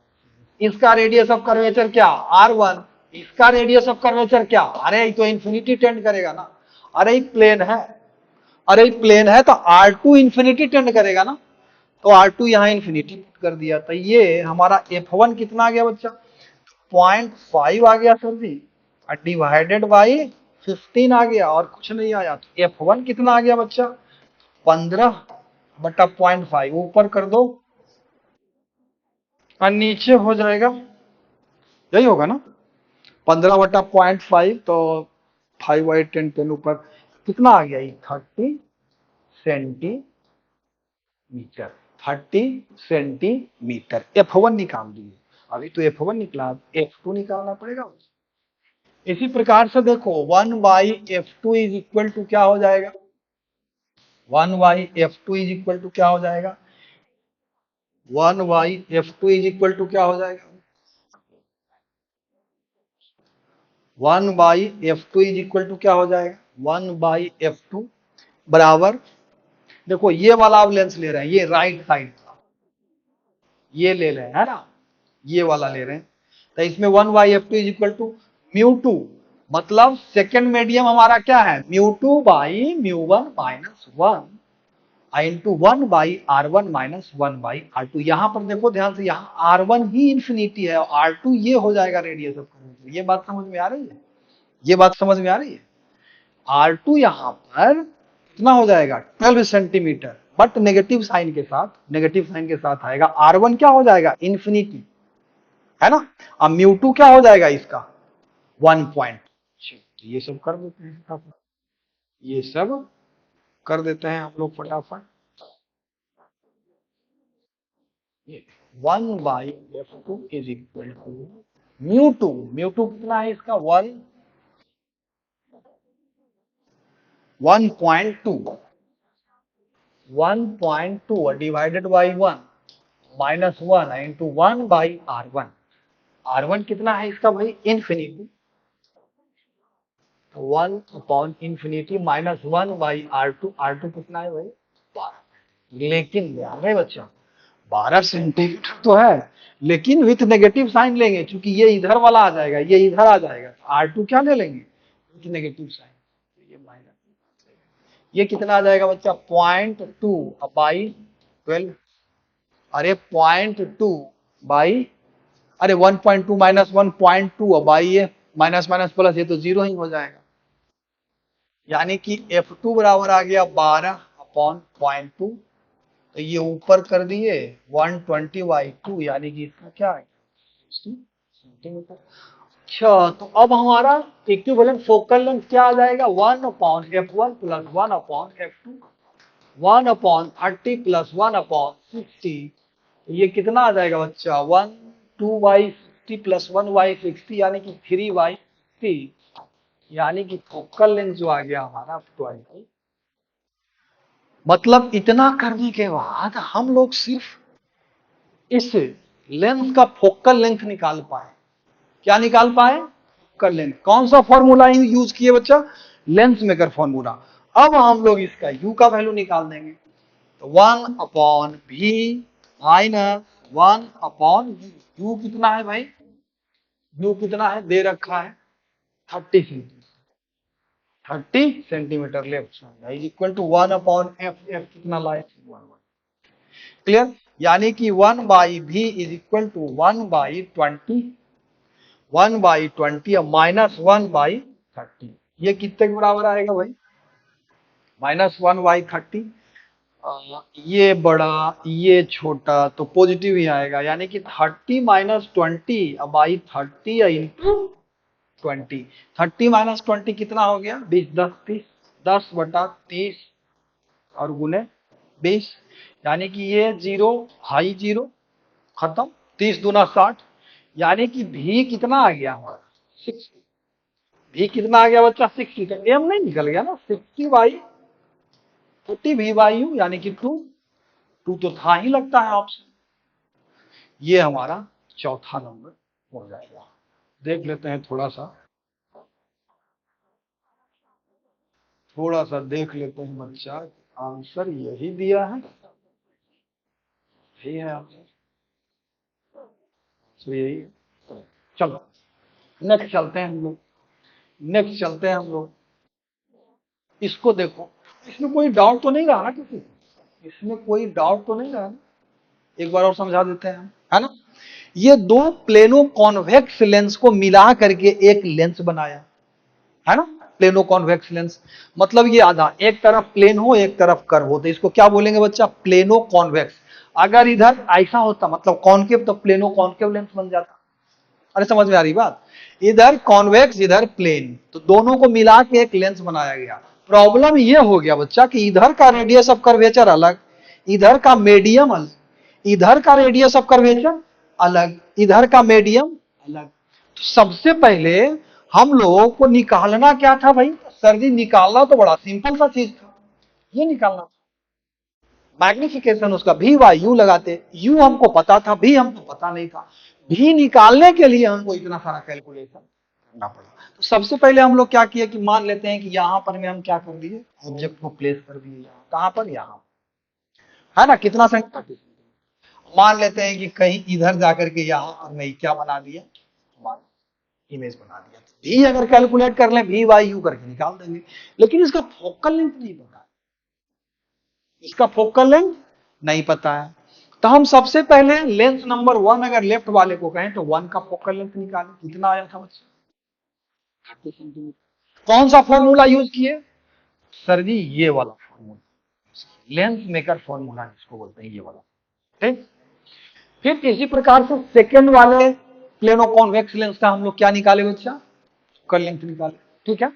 इसका रेडियस ऑफ कर्वेचर क्या? r1। इसका रेडियस ऑफ कर्वेचर क्या? अरे ये तो इंफिनिटी टेंड करेगा ना। अरे ये प्लेन है, अरे प्लेन है तो R2 इंफिनिटी टेंड करेगा ना, तो R2 यहाँ इंफिनिटी पुट कर दिया। तो ये हमारा F1 कितना आ गया बच्चा? 0.5 आ गया सर जी, डिवाइडेड बाई 15 आ गया, और कुछ नहीं आया। तो F1 कितना आ गया बच्चा? 15/0.5। ऊपर कर दो और नीचे हो जाएगा, यही होगा ना, 15/0.5, तो 5/10 10 ऊपर कितना आ गया? 30 सेंटीमीटर, 30 सेंटीमीटर। F1 निकाल दिए, अभी तो F1 निकला, F2 निकालना पड़ेगा। इसी प्रकार से देखो 1/f2 इज इक्वल टू क्या हो जाएगा? 1/f2 इज इक्वल टू क्या हो जाएगा? 1/f2 इज इक्वल टू क्या हो जाएगा? 1/f2 इज इक्वल टू क्या हो जाएगा? 1/f2 बराबर, देखो ये वाला आप लेंस ले रहे हैं, ये राइट साइड का ये ले रहे हैं, है ना, ये वाला ले रहे हैं, तो इसमें 1/f2 इज इक्वल टू μ2, मतलब सेकेंड मीडियम हमारा क्या है? μ2/μ1 minus 1 into 1/r1 minus 1/r2। यहां पर देखो ध्यान से, यहाँ r1 ही इंफिनिटी है और r2 ये हो जाएगा रेडियस ऑफ कर्वेचर। ये बात समझ में आ रही है? ये बात समझ में आ रही है? R2 यहां पर कितना हो जाएगा? 12 सेंटीमीटर, बट नेगेटिव साइन के साथ, नेगेटिव साइन के साथ आएगा। R1 क्या हो जाएगा? इंफिनिटी, है ना। अब μ2 क्या हो जाएगा इसका? 1. ये सब कर देते हैं फटाफट, ये सब कर देते हैं हम लोग फटाफट। 1/f2 इज इक्वल टू μ2, μ2 कितना है इसका? 1.2, 1.2 divided by 1 minus 1 into 1/r1। r1 कितना है इसका भाई? Infinity, 1 upon infinity minus 1/r2। r2 कितना है भाई? 12। लेकिन ध्यान है बच्चा, 12 सेंटीमीटर तो है, लेकिन विथ नेगेटिव साइन लेंगे, क्योंकि ये इधर वाला आ जाएगा, ये इधर आ जाएगा। R2 क्या ले लेंगे? विथ नेगेटिव साइन, ये माइनस, ये कितना आ जाएगा बच्चा? 0.2/12। अरे 0.2 बाई, अरे 1.2 माइनस 1.2 बाई ये माइनस माइनस प्लस, ये तो जीरो ही हो जाएगा। यानी कि F2 बराबर आ गया 12/0.2, तो ये ऊपर कर दिए 120/2, यानी कि इसका क्या है? सेंटीमीटर। अच्छा, तो अब हमारा इक्विवेलेंट फोकल लेंथ क्या आ जाएगा? 1/f1 plus 1/f2, 1/30 plus 1/60। ये कितना आ जाएगा बच्चा? 2/60 प्लस 1/60, यानी कि 3/60, यानी कि फोकल लेंथ जो आ गया हमारा 12। मतलब इतना करने के बाद हम लोग सिर्फ इस लेंस का फोकल लेंथ निकाल पाए। क्या निकाल पाए? Focal length. कौन सा फॉर्मूला यूज किए बच्चा? Lens maker formula. अब हम लोग इसका यू का वैल्यू निकाल देंगे, तो 1/v माइनस 1/u। यू कितना है भाई? यू कितना है? दे रखा है 30 centimetre. 30 centimetre left is equal to 1/f। f कितना लाए? 1। क्लियर? यानी कि 1/v is equal to 1/20, 1/20 minus 1/30। ये कितने के बराबर आएगा भाई? -1/30। ये बड़ा ये छोटा तो पॉजिटिव ही आएगा, यानी कि 30 माइनस 20/30 इंटू 20। 30 माइनस 20 कितना हो गया? 20, 10, 30, 10/30 और गुने 20, यानी कि ये 0 हाई 0 खत्म। 30 दूना 60, यानी कि भी कितना आ गया हमारा? 60। भी कितना आ गया बच्चा? 60 का एम नहीं निकल गया ना? 60/40 v/u यानी कि 2 तो था ही लगता है ऑप्शन। ये हमारा चौथा नंबर हो जाएगा। देख लेते हैं थोड़ा सा देख लेते हैं बच्चा, आंसर यही दिया है, यही है आंसर, तो यही है। चलो नेक्स्ट चलते हैं हम लोग। इसको देखो, इसमें कोई डाउट तो नहीं रहा ना किसी को? इसमें कोई डाउट तो नहीं रहा ना? एक बार और समझा देते हैं हम, है ना? ये दो प्लेनो कॉन्वेक्स लेंस को मिला करके एक लेंस बनाया, है ना? प्लेनो कॉन्वेक्स लेंस मतलब ये आधा, एक तरफ प्लेन हो एक तरफ कर्व हो, तो इसको क्या बोलेंगे बच्चा? Plano convex. अगर इधर ऐसा होता मतलब कॉन्केव, तो प्लेनो कॉन्केव लेंस बन जाता। अरे समझ में आ रही बात? इधर कॉन्वेक्स इधर प्लेन, तो दोनों को मिला के एक लेंस बनाया गया। प्रॉब्लम ये हो गया बच्चा कि इधर का रेडियस ऑफ कर्वेचर अलग, इधर का मीडियम अलग, इधर का रेडियस ऑफ कर्वेचर अलग, इधर का मीडियम अलग। तो सबसे पहले हम लोगों को निकालना क्या था भाई? सर जी निकालना तो बड़ा सिंपल सा चीज था, ये निकालना था मैग्निफिकेशन उसका v/u लगाते। u हमको पता था, v हमको पता नहीं था। v निकालने के लिए हमको इतना सारा कैलकुलेशन करना पड़ा। तो सबसे पहले हम लोग क्या किए कि मान लेते हैं कि यहां पर में हम क्या कर दिए? ऑब्जेक्ट को प्लेस कर दिए। कहां पर? यहां, है ना? कितना सेंटीमीटर? मान लेते हैं कि कहीं इधर जाकर के यहां पर मैं क्या बना दिया? इमेज बना दिया। भी अगर कैलकुलेट कर लें v/u करके निकाल देंगे, लेकिन इसका फोकल लेंथ नहीं पता है। इसका फोकल लेंथ नहीं पता है, तो हम सबसे पहले लेंस नंबर 1 अगर लेफ्ट वाले को कहें तो 1 का फोकल लेंथ निकालें। कितना आया था बच्चा? 30 सेंटीमीटर। कौन सा फॉर्मूला यूज किए? सर जी ये वाला फॉर्मूला, लेंस मेकर फॉर्मूला जिसको बोलते हैं, ये वाला। ठीक, फिर इसी प्रकार से सेकेंड वाले प्लेनो कॉन्वेक्स लेंस का हम लोग क्या निकाले बच्चा? फोकल लेंथ निकाले। ठीक है,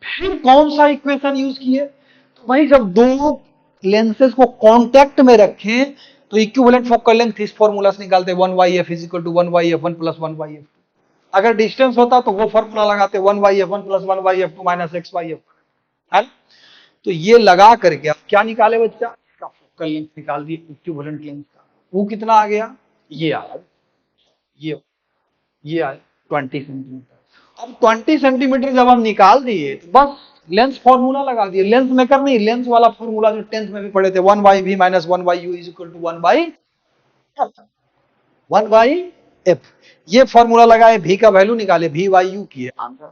फिर कौन सा इक्वेशन यूज किए? तो भाई जब दो लेंसेज को कांटेक्ट में रखें तो इक्विवेलेंट फोकल लेंथ इस फॉर्मूला से निकालते 1/f is equal to 1/f1 plus 1/f2। अगर डिस्टेंस होता तो वो फॉर्मूला लगाते 1/f1 plus 1/f2 minus x/f, है ना? तो ये लगा करके अब क्या निकाले बच्चा? इसका फोकल लेंथ निकाल दिए इक्विवेलेंट लेंथ का। वो कितना आ गया? ये आया, ये आया 20 सेंटीमीटर। अब 20 सेंटीमीटर जब हम निकाल दिए तो बस लेंस फॉर्मूला लगा दिए। लेंस मेकर नहीं, लेंस वाला फॉर्मूला जो 10th में भी पढ़े थे, 1/v minus 1/u is equal to 1/f। ये फॉर्मूला लगाए, v का वैल्यू निकाले, v/u किए, आंसर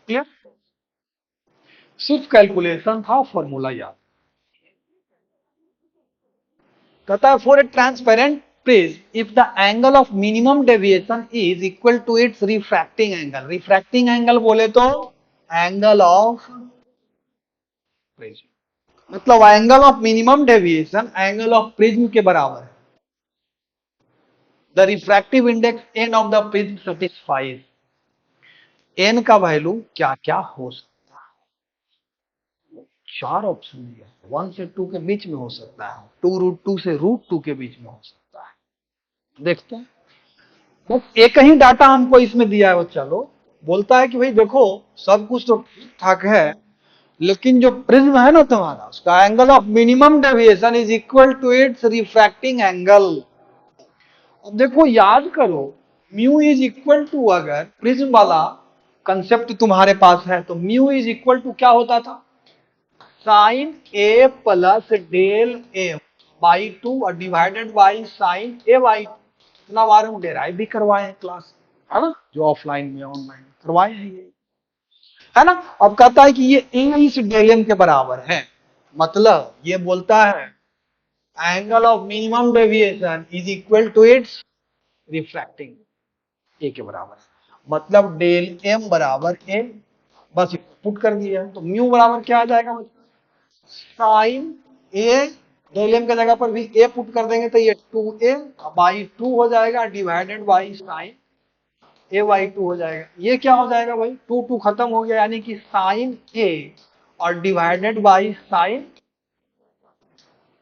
क्लियर। सिर्फ कैलकुलेशन था, फॉर्मूला याद। कहता है for a transparent prism if the angle of minimum deviation is equal to its refracting angle. Refracting angle बोले तो एंगल ऑफ प्रिज्म, मतलब angle of minimum deviation angle of prism के बराबर है। The refractive index N of the prism satisfies. N का value क्या क्या हो सकता है? 4 ऑप्शन दिया, 1 से 2 के बीच में हो सकता है, 2√2 से √2 के बीच में हो सकता है। देखते हैं, बस एक ही डाटा हमको इसमें दिया है बच्चा लोग। बोलता है कि भाई देखो सब कुछ तो ठीक ठाक है, लेकिन जो प्रिज्म है ना तुम्हारा, उसका angle of minimum deviation is equal to its refracting angle. अब देखो याद करो, म्यू इज इक्वल टू, अगर प्रिज्म वाला कंसेप्ट तुम्हारे पास है तो म्यू इज इक्वल टू क्या होता था, sine A plus del m by two और divided by sine A by two. इतना बार हम डेराइव भी करवाए हैं क्लास, है ना, जो ऑफलाइन में ऑनलाइन करवाए हैं ये, है ना। अब कहता है कि ये ए इस डेल एम के बराबर है, मतलब ये बोलता है angle of minimum deviation is equal to its refracting, A के बराबर है, मतलब डेल एम बराबर ए, बस पुट कर दिया तो म्यू बराबर क्या आ जाएगा, साइन ए, डेल एम की जगह पर भी ए पुट कर देंगे तो ये 2a बाई 2 हो जाएगा divided by sine A by 2 हो जाएगा। ये क्या हो जाएगा भाई, 2 2 खत्म हो गया, यानी कि साइन ए और divided by sine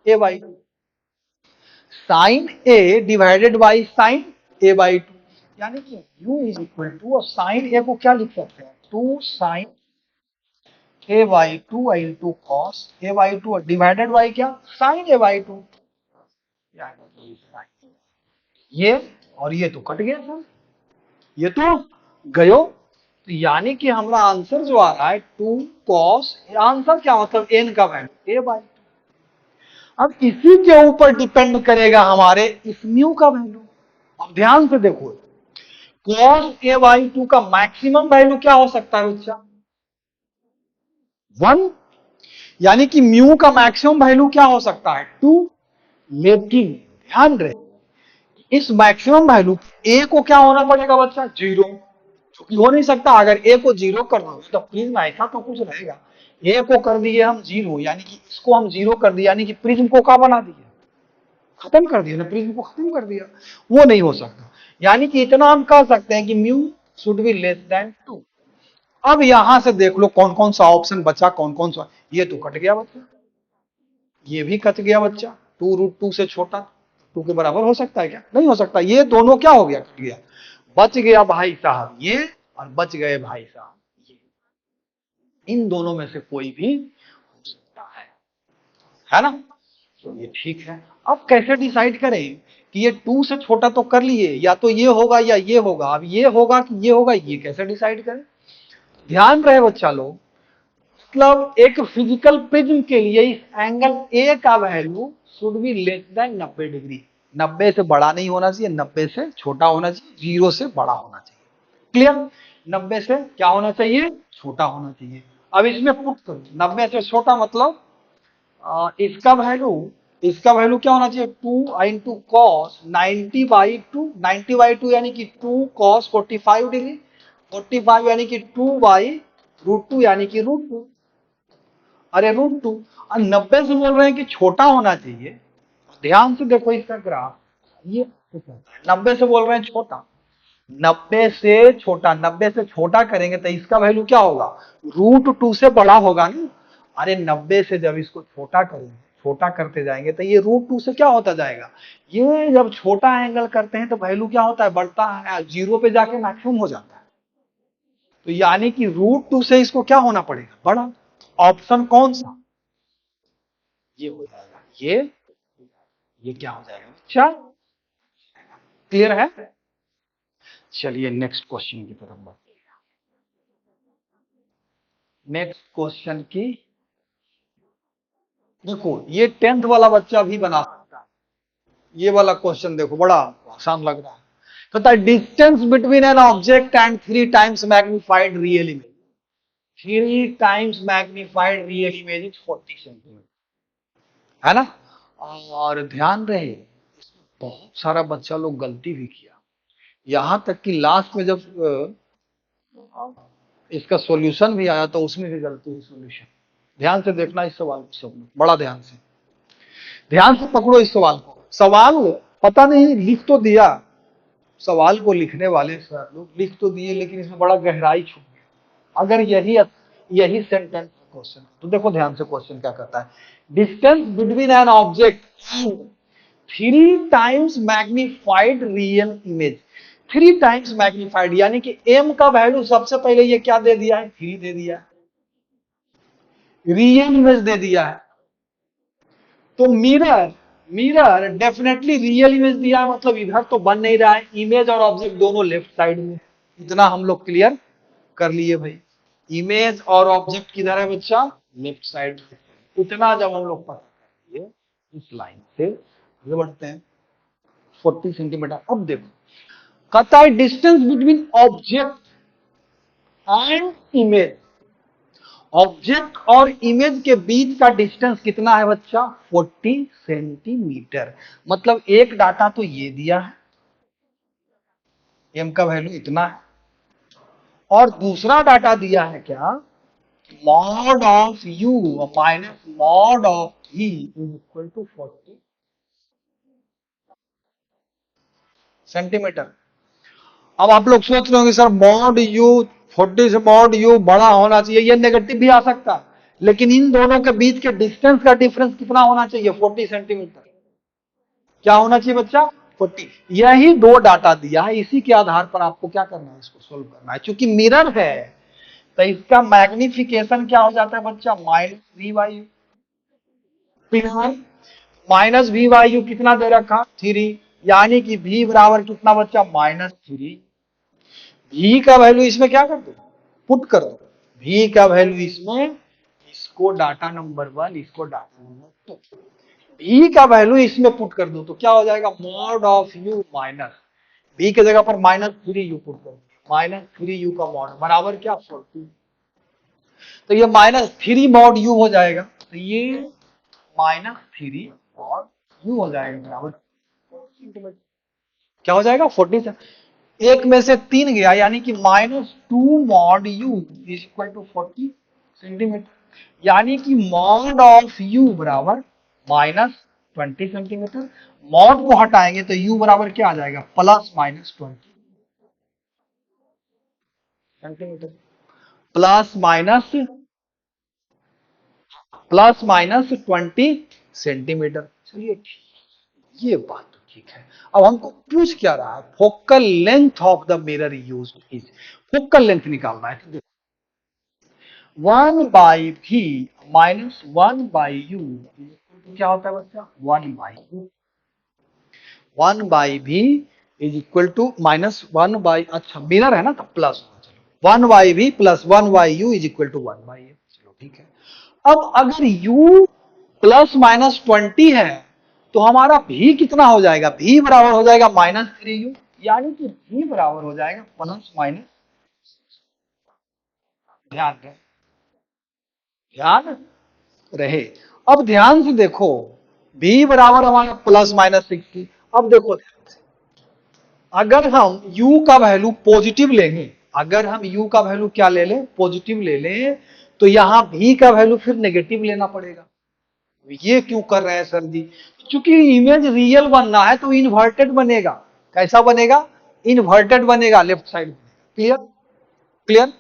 A by 2, sine A divided by sine A by 2, यानी कि u इज इक्वल टू, और साइन ए को क्या लिख सकते हैं, 2 sine A by 2 into cos A by 2 divided by क्या, साइन ए बाई 2, ये और ये तो कट गया सर, ये तो गयो, तो यानी कि हमारा आंसर जो आ रहा है 2 कॉस, आंसर क्या मतलब एन का वैल्यू ए बाई 2। अब इसी के ऊपर डिपेंड करेगा हमारे इस म्यू का वैल्यू। अब ध्यान से देखो, कॉस ए बाई 2 का मैक्सिमम वैल्यू क्या हो सकता है बच्चा, 1, यानी कि म्यू का मैक्सिमम वैल्यू क्या हो सकता है 2, लेकिन ध्यान रहे इस मैक्सिमम वैल्यू ए को क्या होना पड़ेगा बच्चा, 0, क्योंकि हो नहीं सकता, अगर ए को 0 कर दो तो प्रिज्म ऐसा तो कुछ रहेगा, ए को कर दिए हम 0, यानी कि इसको हम 0 कर दिया, यानी कि प्रिज्म को क्या बना दिया, खत्म कर दिया ना, प्रिज्म को खत्म कर दिया, वो नहीं हो सकता। यानी कि इतना हम कह सकते हैं कि mu should be less than 2। अब यहां से देख लो कौन कौन सा ऑप्शन बचा, कौन कौन सा, ये तो कट गया बच्चा, ये भी कट गया बच्चा, 2√2 से छोटा 2 के बराबर हो सकता है क्या, नहीं हो सकता, ये दोनों क्या हो गया, कट गया, बच गया भाई साहब ये, और बच गए भाई साहब ये, इन दोनों में से कोई भी हो सकता है ना, तो ये ठीक है। अब कैसे डिसाइड करें कि ये 2 से छोटा तो कर लिए, या तो ये होगा या ये होगा, अब ये होगा कि ये होगा, ये कैसे डिसाइड करें, ध्यान रहे बच्चा लोग, मतलब एक फिजिकल प्रिज्म के लिए इस एंगल ए का value should be less than 90 degree, 90 से बड़ा नहीं होना चाहिए, 90 से छोटा होना चाहिए, 0 से बड़ा होना चाहिए, क्लियर, 90 से क्या होना चाहिए, छोटा होना चाहिए। अब इसमें पुट करो 90 से छोटा, मतलब इसका वैल्यू क्या होना चाहिए, 2 इंटू कॉस 90/2, 90/2 यानी कि 2 कॉस 45 डिग्री, 45 यानी कि 2/√2 यानी कि √2, अरे √2, और 90 से बोल रहे हैं कि छोटा होना चाहिए, ध्यान से देखो इसका ग्राफ, ये 90 से बोल रहे हैं छोटा, 90 से छोटा, 90 से छोटा करेंगे तो इसका वैल्यू क्या होगा, √2 से बड़ा होगा ना, अरे 90 से जब इसको छोटा करेंगे, छोटा करते जाएंगे तो ये √2 से क्या होता जाएगा, ये जब छोटा एंगल करते हैं तो वैल्यू क्या होता है, बढ़ता है, 0 पे जाके मैक्सिमम हो जाता है, तो यानी कि √2 से इसको क्या होना पड़ेगा, बड़ा, ऑप्शन कौन सा, ये हो जाएगा, ये क्या हो जाएगा, अच्छा क्लियर है। चलिए नेक्स्ट क्वेश्चन की तरफ बढ़ते हैं, नेक्स्ट क्वेश्चन की, देखो ये 10th वाला बच्चा भी बना सकता है, ये वाला क्वेश्चन देखो बड़ा आसान लग रहा है, कहता है distance between an object and 3 times magnified real image, 3 times magnified real image is 40 centimetre, है ना, और ध्यान रहे इसमें बहुत सारा बच्चा लोग गलती भी किया, यहां तक कि लास्ट में जब इसका सॉल्यूशन भी आया तो उसमें भी गलती हुई सॉल्यूशन, ध्यान से देखना इस सवाल को सब लोग, बड़ा ध्यान से पकड़ो इस सवाल को, सवाल पता नहीं लिख तो दिया, सवाल को लिखने वाले सर लोग लिख तो दिए, लेकिन इसमें बड़ा गहराई छुप गया, अगर यही सेंटेंस क्वेश्चन, तो देखो ध्यान से क्वेश्चन क्या कहता है, distance between an object and 3 times magnified real image, 3 times magnified, यानी कि m का वैल्यू सबसे पहले ये क्या दे दिया है, 3 दे दिया है, रियल इमेज दे दिया है, तो mirror mirror definitely real image दिया है, मतलब इधर तो बन नहीं रहा है, इमेज और ऑब्जेक्ट दोनों लेफ्ट साइड में। इतना हम लोग क्लियर कर लिए भाई, इमेज और ऑब्जेक्ट किधर है बच्चा, लेफ्ट साइड में। इतना जब हम लोग पता कर लिए, इस लाइन से आगे बढ़ते हैं 40 सेंटीमीटर। अब देखो कहता है distance between object and image, object और इमेज के बीच का डिस्टेंस कितना है बच्चा, 40 सेंटीमीटर। मतलब एक डाटा तो ये दिया है, एम का वैल्यू इतना है, और दूसरा डाटा दिया है क्या, mod of u minus mod of he is equal to 40 centimetre. अब आप लोग सोच रहे होंगे सर मॉड यू 40 से मॉड यू बड़ा होना चाहिए, ये नेगेटिव भी आ सकता है, लेकिन इन दोनों के बीच के डिस्टेंस का डिफरेंस कितना होना चाहिए, 40 सेंटीमीटर। क्या होना चाहिए बच्चा, 40। यही दो डाटा दिया है, इसी के आधार पर आपको क्या करना है, इसको सोल्व करना है। चूंकि मिरर है तो इसका मैग्निफिकेशन क्या हो जाता है बच्चा, -v/u। -v/u कितना दे रखा, 3, यानी कि v बराबर कितना बच्चा, -3। v का वैल्यू इसमें क्या कर दो, पुट कर दो। v का वैल्यू इसमें, इसको डाटा नंबर 1, इसको डाटा नंबर 2, v का वैल्यू इसमें पुट कर दो तो क्या हो जाएगा, mod of u minus v के जगह पर -3u पुट कर दो, -3u का मॉड बराबर क्या, 40। तो ये -3 मॉड u हो जाएगा, तो ये -3 मॉड u हो जाएगा बराबर सेंटीमीटर। क्या हो जाएगा, 40 से एक में से 3 गया, यानी कि -2 mod u is equal to 40 centimetre. यानी कि मॉड ऑफ u बराबर -20 सेंटीमीटर। मॉड को हटाएंगे तो u बराबर क्या आ जाएगा, +-20 सेंटीमीटर। +-20 सेंटीमीटर। चलिए ये बात तो ठीक है। अब हमको पूछ क्या रहा है, focal length of the mirror used is, focal length निकालना है। तो 1/v माइनस 1/u क्या होता है बच्चा, 1/u। 1/v is equal to -1/, अच्छा मिरर है ना तो plus, 1/v plus 1/u is equal to 1/f। चलो ठीक है। अब अगर u +-20 है तो हमारा v कितना हो जाएगा, v बराबर हो जाएगा -3u, यानी कि v बराबर हो जाएगा प्लस माइनस, ध्यान रहे, ध्यान रहे। अब ध्यान से देखो, v बराबर हमारा +-60। अब देखो ध्यान से, अगर हम u का वैल्यू पॉजिटिव लेंगे, अगर हम u का वैल्यू क्या ले लें, पॉजिटिव ले लें, तो यहां v का वैल्यू फिर नेगेटिव लेना पड़ेगा। ये क्यों कर रहे हैं सर जी, क्योंकि इमेज रियल बनना है तो इन्वर्टेड बनेगा। कैसा बनेगा, इन्वर्टेड बनेगा, लेफ्ट साइड बनेगा। Clear, clear.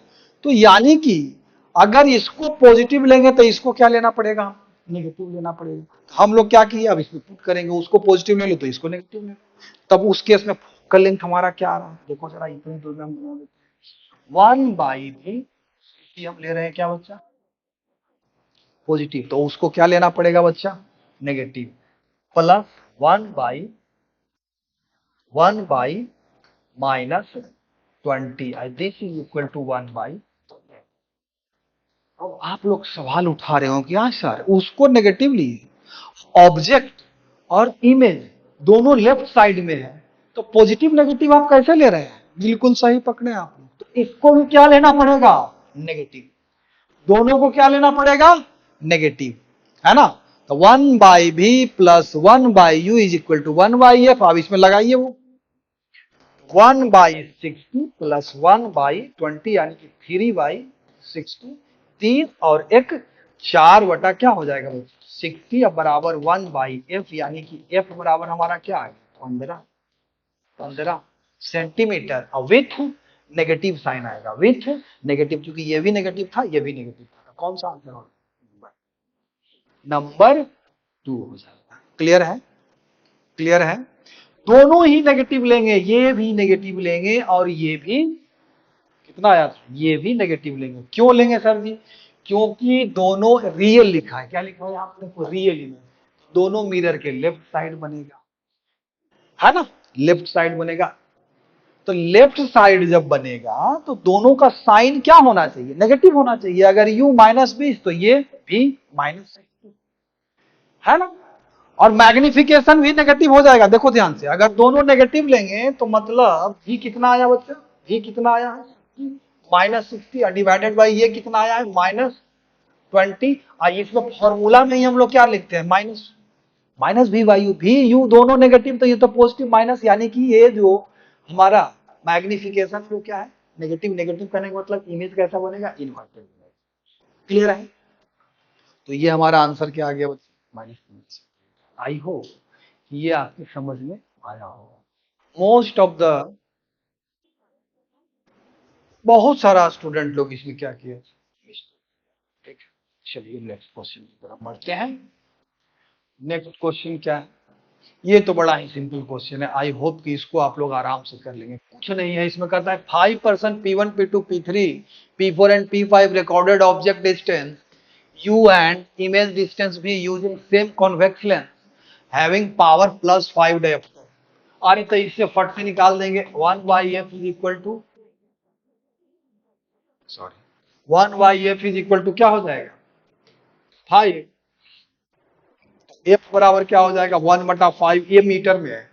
तो यानी कि अगर इसको पॉजिटिव लेंगे तो इसको क्या लेना पड़ेगा, नेगेटिव लेना पड़ेगा। हम लोग क्या किए, अब इसमें पुट करेंगे, उसको पॉजिटिव ले लो तो इसको नेगेटिव ले लो। तब उस केस में फोकल लेंथ हमारा क्या आ रहा है, देखो जरा, इतने दूर में हम बना देते हैं। 1/v हम ले रहे हैं क्या बच्चा, पॉजिटिव, तो उसको क्या लेना पड़ेगा बच्चा, negative, plus 1/1 -20, this is equal to 1/। अब आप लोग सवाल उठा रहे हो कि हाँ सर उसको नेगेटिव लिए, ऑब्जेक्ट और इमेज दोनों लेफ्ट साइड में है, तो पॉजिटिव नेगेटिव आप कैसे ले रहे हैं, बिल्कुल सही पकड़े आप लोग। तो इसको भी क्या लेना पड़ेगा, नेगेटिव, दोनों को क्या लेना पड़ेगा, नेगेटिव, है ना। तो 1/v plus 1/u is equal to 1/f। अब इसमें लगाइए वो 1/60 प्लस 1/20 यानी कि 3/60, 3 और 1 4 बटा क्या हो जाएगा 60, अब बराबर 1/f, यानी कि f बराबर हमारा क्या है, 15 सेंटीमीटर। और विथ नेगेटिव साइन आएगा, विथ नेगेटिव, क्योंकि ये भी नेगेटिव था, ये भी नेगेटिव था, कौन सा आंसर होगा, नंबर 2 हो जाएगा। क्लियर है, क्लियर है। दोनों ही नेगेटिव लेंगे, ये भी नेगेटिव लेंगे और ये भी कितना आया, ये भी नेगेटिव लेंगे। क्यों लेंगे सर जी, क्योंकि दोनों रियल लिखा है, क्या लिखा है आपने, रियल इमेज, दोनों मिरर के लेफ्ट साइड बनेगा, है ना, लेफ्ट साइड बनेगा। तो लेफ्ट साइड जब बनेगा तो दोनों का साइन क्या होना चाहिए, नेगेटिव होना चाहिए। अगर u -20 तो ये भी -60, है ना। और मैग्निफिकेशन भी नेगेटिव हो जाएगा। देखो ध्यान से, अगर दोनों नेगेटिव लेंगे तो मतलब g कितना आया बच्चा, g कितना आया है -60 डिवाइडेड बाई ये कितना आया है -20। इसमें फॉर्मूला में ही हम लोग क्या लिखते हैं, माइनस भी वायु भी यू दोनों नेगेटिव, तो ये तो पॉजिटिव माइनस, यानी कि ये जो हमारा मैग्निफिकेशन जो क्या है नेगेटिव, नेगेटिव करने का मतलब इमेज कैसा बनेगा, इनवर्टेड इमेज। क्लियर है। तो ये हमारा आंसर क्या आ गया बच्चे, -20। आई होप ये आपकी समझ में आया होगा। मोस्ट ऑफ द बहुत सारा स्टूडेंट लोग इसमें क्या किए, ठीक है। चलिए नेक्स्ट क्वेश्चन की तरफ बढ़ते हैं। नेक्स्ट क्वेश्चन क्या है, ये तो बड़ा ही सिंपल क्वेश्चन है। आई होप कि इसको आप लोग आराम से कर लेंगे। कुछ नहीं है, इसमें कहता है 5% P1 P2 P3 P4 and P5 recorded object distance u and image distance भी using same convex lens having power +5 diopter। अरे तो इससे फट से निकाल देंगे 1/f is equal to, sorry 1/f is equal to क्या हो जाएगा 5। f बराबर क्या हो जाएगा 1/5। ये मीटर में है,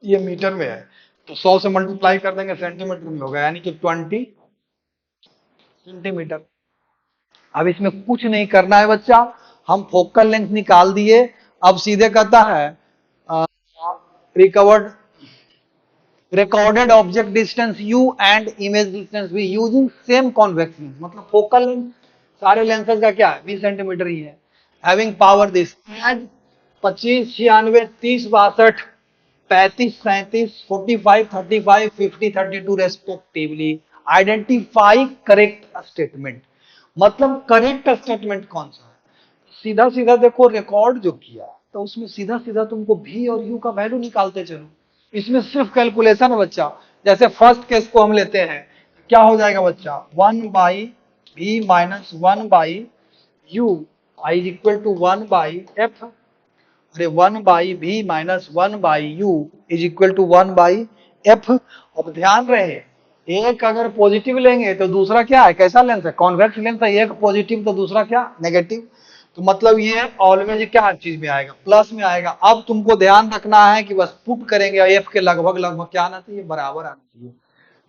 ये मीटर में है, तो 100 से मल्टीप्लाई कर देंगे सेंटीमीटर में होगा, यानी कि 20 सेंटीमीटर। अब इसमें कुछ नहीं करना है बच्चा, हम फोकल लेंथ निकाल दिए। अब सीधे कहता है recovered recorded object distance u and image distance भी यूजिंग सेम कॉन्वेक्स लेंस, मतलब फोकल लेंथ सारे लेंसेज का क्या है 20 सेंटीमीटर ही है। Having power this add 25, 96, 30, 62, 35, 37, 45, 35, 50, 32 respectively identify correct statement. मतलब करेक्ट स्टेटमेंट कौन सा है, सीधा सीधा देखो रिकॉर्ड जो किया तो उसमें सीधा सीधा तुमको v और u का वैल्यू निकालते चलो। इसमें सिर्फ कैलकुलेशन है बच्चा। जैसे फर्स्ट केस को हम लेते हैं, क्या हो जाएगा बच्चा 1/v minus 1/u is equal to 1/f। अरे 1/v minus 1/u is equal to 1/f। अब ध्यान रहे, एक अगर पॉजिटिव लेंगे तो दूसरा क्या है, कैसा लेंस है, कॉन्वेक्स लेंस है। एक पॉजिटिव तो दूसरा क्या, नेगेटिव। तो मतलब ये ऑलवेज क्या चीज में आएगा, प्लस में आएगा। अब तुमको ध्यान रखना है कि बस पुट करेंगे एफ के लगभग लगभग क्या आना चाहिए, बराबर आना चाहिए।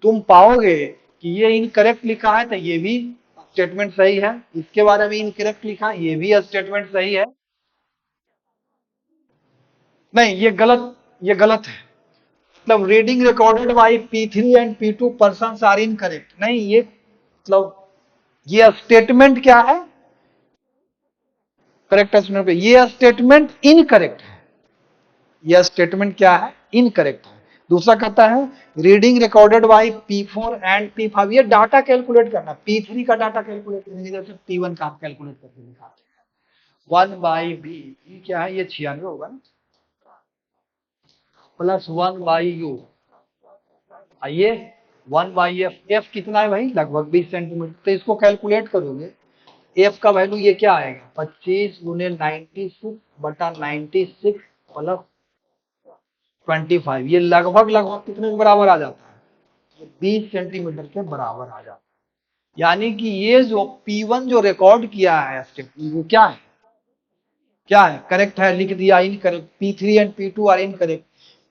तुम पाओगे कि ये इनकरेक्ट लिखा है तो ये भी स्टेटमेंट सही है, इसके बारे में इनकरेक्ट लिखा है ये भी स्टेटमेंट सही है। नहीं ये गलत, ये गलत है। मतलब reading recorded by P3 and P2 person are incorrect, नहीं ये मतलब ये स्टेटमेंट क्या है, करेक्ट स्टेटमेंट पे ये स्टेटमेंट इनकरेक्ट है। यह स्टेटमेंट क्या है, इनकरेक्ट है। दूसरा कहता है reading recorded by P4 and P5, ये डाटा कैलकुलेट करना, P3 का डाटा कैलकुलेट करने जैसे P1 का आप कैलकुलेट करके दिखाते हैं। 1/b क्या है, ये 96 होगा ना, प्लस 1/u, आइए 1/f कितना है भाई, लगभग 20 सेंटीमीटर। तो इसको कैलकुलेट करोगे, f का वैल्यू ये क्या आएगा 25 गुने 96 बटा 96 प्लस 25। ये लगभग लगभग कितने के बराबर आ जाता है, ये 20 सेंटीमीटर के बराबर आ जाता है। यानी कि ये जो P1 जो रिकॉर्ड किया है स्टेप, वो क्या है, क्या है, करेक्ट है, लिख दिया incorrect. P3 and P2 are incorrect,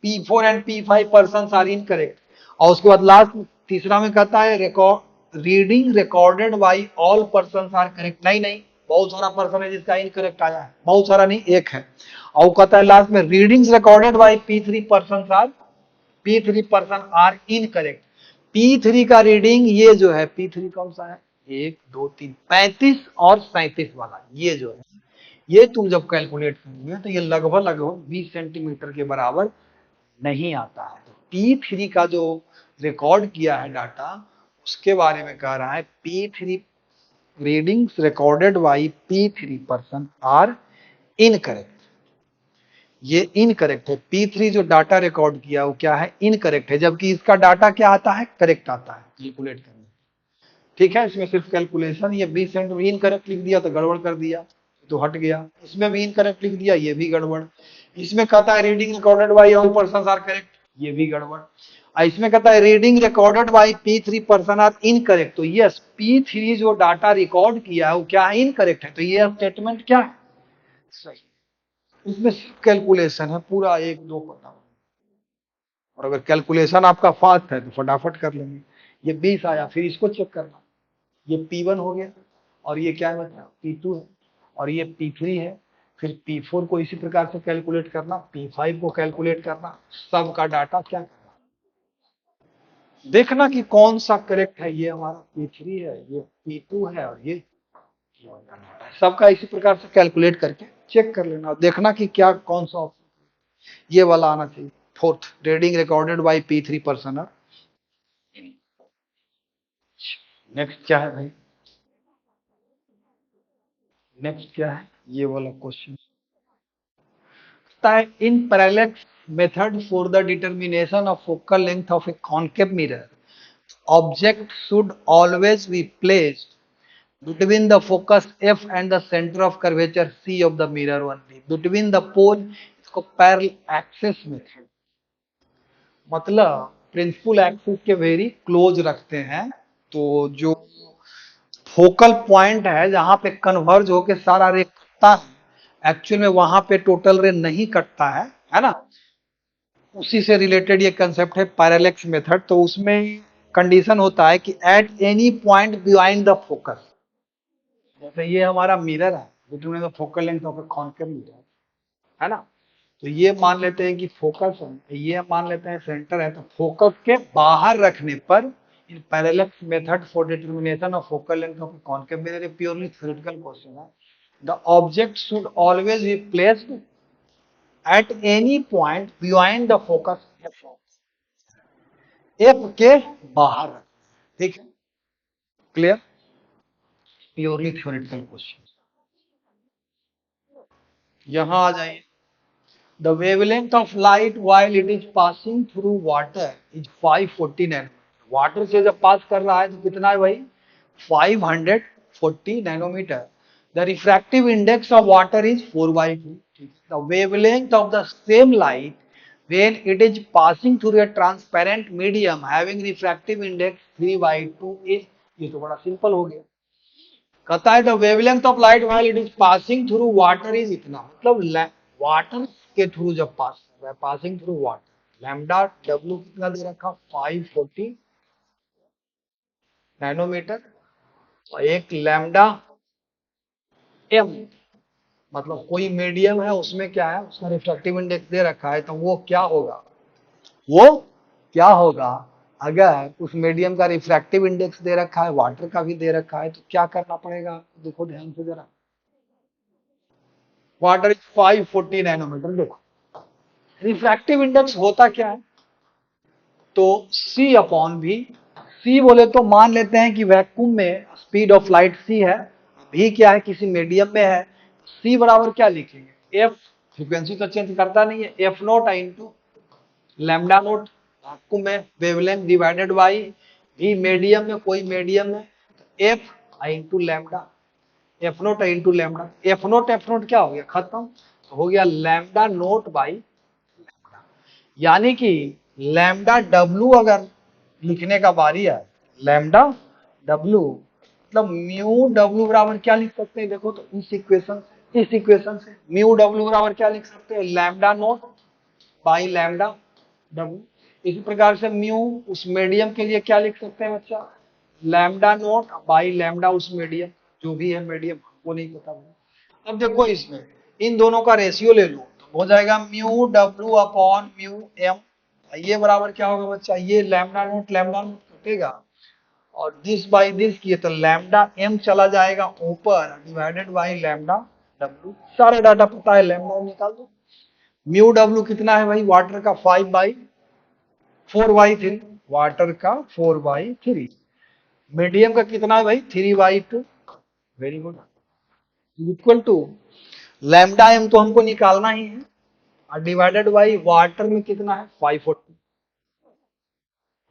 P4 and P5 person are incorrect. और उसके बाद लास्ट तीसरा में कहता है record reading recorded by all person are correct. नहीं नहीं, बहुत सारा पर्सन है जिसका इनकरेक्ट आया है, बहुत सारा नहीं, एक है। और कहता है लास्ट में readings recorded by P3 person are incorrect. P3 का रीडिंग ये जो है, P3 कौन सा है, 1 2 3 35 और 37 वाला, ये जो है, ये तुम जब कैलकुलेट करोगे तो ये लगभग लगभग 20 सेंटीमीटर के बराबर नहीं आता है। तो P3 का जो रिकॉर्ड किया है डाटा, उसके बारे में कह रहा है P3 readings recorded by P3 person are incorrect. ये इनकरेक्ट है, P3 जो डाटा रिकॉर्ड किया वो क्या है, इनकरेक्ट है, जबकि इसका डाटा क्या आता है, करेक्ट आता है कैलकुलेट करने। ठीक है, इसमें सिर्फ कैलकुलेशन, ये 20 सेंटीमीटर इनकरेक्ट लिख दिया तो गड़बड़ कर दिया। तो हट गया, इसमें भी इनकरेक्ट लिख दिया, ये भी गड़बड़। इसमें कहता है reading recorded by all person are correct, ये भी गड़बड़। इसमें कहता है reading recorded by P3 person are incorrect, तो यस P3 जो डाटा रिकॉर्ड किया है वो क्या है, इनकरेक्ट है, तो ये स्टेटमेंट क्या है, सही। इसमें कैलकुलेशन है पूरा 1 2 पता, और अगर कैलकुलेशन आपका फास्ट है तो फटाफट कर लेंगे। ये 20 आया, फिर इसको चेक करना, ये P1 हो गया, और ये क्या है P2 है, और ये P3 है, फिर P4 को इसी प्रकार से कैलकुलेट करना, P5 को कैलकुलेट करना, सबका डाटा क्या करना, देखना कि कौन सा करेक्ट है, ये हमारा P3 है, ये P2 है, और ये सबका इसी प्रकार से कैलकुलेट करके चेक कर लेना, देखना कि क्या कौन सा ऑप्शन ये वाला आना चाहिए। Fourth, reading recorded by P3 person. Next क्या है भाई, नेक्स्ट क्या है ये वाला question, in parallax method for the determination of focal length of a concave mirror, object should always be placed between the focus F and the center of curvature C of the mirror only, between the pole, इसको parallel axis method, मतलब principal axis के very close रखते हैं, तो जो focal point है जहां पे कन्वर्ज होके सारा रे कटता है, एक्चुअल में वहां पे टोटल रे नहीं कटता है ना, उसी से रिलेटेड ये कंसेप्ट है पैरेलैक्स मेथड। तो उसमें कंडीशन होता है कि at any point behind the focus, जैसे ये हमारा मिरर है, between the focal length of a concave mirror, है ना, तो ये मान लेते हैं कि फोकस है, ये मान लेते हैं सेंटर है, तो फोकस के बाहर रखने पर in parallax method for determination of focal length of a concave mirror, ये प्योरली थ्योरेटिकल क्वेश्चन है। The object should always be placed at any point behind the focus F के बाहर, ठीक है, क्लियर, प्योरली थ्योरेटिकल क्वेश्चन। यहां आ जाइए, the wavelength of light while it is passing through water is 540 nanometre, water से जब पास कर रहा है तो कितना है भाई, 540 nanometre. The refractive index of water is 4/2, the wavelength of the same light when it is passing through a transparent medium having refractive index 3/2 is, ये तो बड़ा सिंपल हो गया। कहता है the wavelength of light while it is passing through water is इतना, मतलब water के थ्रू जब पास कर रहा है, passing through water, lambda W कितना दे रखा, 540 नैनोमीटर, और एक लैम्डा एम, मतलब कोई मीडियम है उसमें क्या है, उसका रिफ्रैक्टिव इंडेक्स दे रखा है, तो वो क्या होगा, वो क्या होगा अगर उस मीडियम का रिफ्रैक्टिव इंडेक्स दे रखा है, वाटर का भी दे रखा है, तो क्या करना पड़ेगा, देखो ध्यान से जरा, वाटर इज 540 नैनोमीटर, देखो रिफ्रैक्टिव इंडेक्स होता क्या है, तो C अपॉन भी, C बोले तो मान लेते हैं कि वैक्यूम में स्पीड ऑफ लाइट C है, भी क्या है किसी मीडियम में है, C बराबर क्या लिखेंगे, F, फ्रीक्वेंसी तो चेंज करता नहीं है, F note into lambda note, vacuum में वेवलेंथ डिवाइडेड बाई भी मीडियम में, कोई मीडियम में, F into lambda, F note क्या हो गया, खत्म, तो हो गया लैम्डा नोट बाई, यानी कि लैम्डा डब्लू अगर लिखने का बारी है, लैम्डा डब्लू मतलब म्यू डब्लू बराबर क्या लिख सकते हैं, देखो तो इस इक्वेशन से म्यू डब्लू बराबर क्या लिख सकते हैं, lambda note by lambda W. इसी प्रकार से म्यू उस मीडियम के लिए क्या लिख सकते हैं बच्चा, लैम्डा नोट बाई लैम्डा उस मीडियम, जो भी है मीडियम हमको नहीं पता। अब देखो इसमें इन दोनों का रेशियो ले लो, तो हो जाएगा mu W upon mu M, ये बराबर क्या होगा बच्चा, ये लैम्डा नोट कटेगा, और दिस बाई दिस किए तो लैम्डा एम चला जाएगा ऊपर, डिवाइडेड बाई लैम्डा डब्ल्यू, सारा डाटा पता है, लैम्डा निकाल दो। म्यू डब्ल्यू कितना है भाई, वाटर का 5/4/3, वाटर का 4/3, मीडियम का कितना है भाई 3/2, very good, equal to lambda M तो हमको निकालना ही है, और डिवाइडेड बाई वाटर में कितना है 540,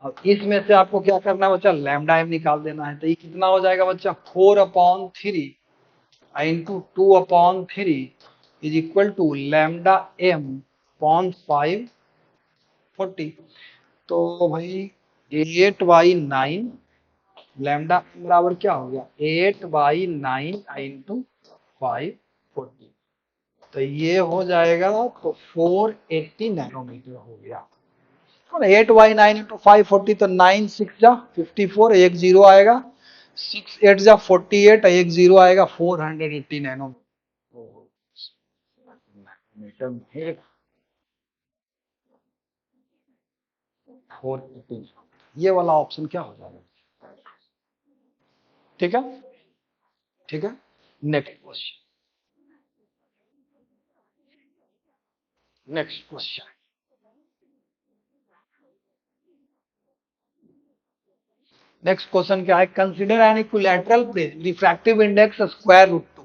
अब इसमें से आपको क्या करना है बच्चा, लैम्डा एम निकाल देना है, तो ये कितना हो जाएगा बच्चा 4/3 into 2/3 is equal to lambda m upon 540। तो भाई 8/9 लैम्डा बराबर क्या हो गया 8/9 इंटू 540। तो ये हो जाएगा तो 480 नैनोमीटर हो गया। 8/9 इंटू 540 तो 9 6 जा 54 एक जीरो आएगा 6 8 जा 48 एक जीरो आएगा 480 नैनोमीटर में 480। ये वाला ऑप्शन क्या हो जाएगा? ठीक है, ठीक है। Next question, next question. Next question क्या है? Consider an equilateral prism refractive index square root 2।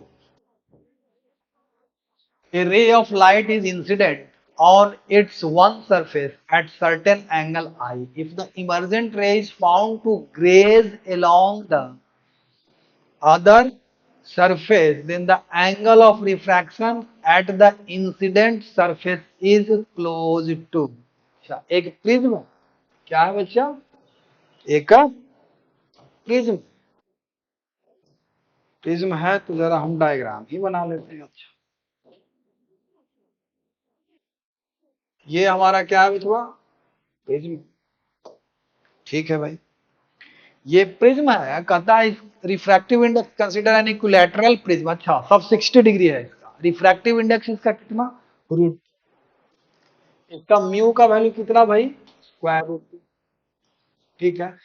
A ray of light is incident on its one surface at certain angle I. If the emergent ray is found to graze along the other surface, then the angle of refraction at the incident surface is close to। अच्छा, एक prism क्या है बच्चा? एक prism, prism है तो जरा हम डायग्राम ही बना लेते हैं। अच्छा, ये हमारा क्या है बचवा? प्रिज्म। ठीक है भाई, ये प्रिज्म है, कहता है refractive index consider N equilateral prism. अच्छा, सब 60 डिग्री है इसका। रिफ्रैक्टिव इंडेक्स इसका कितना? रूट। इसका म्यू का वैल्यू कितना भाई? Square root. ठीक है।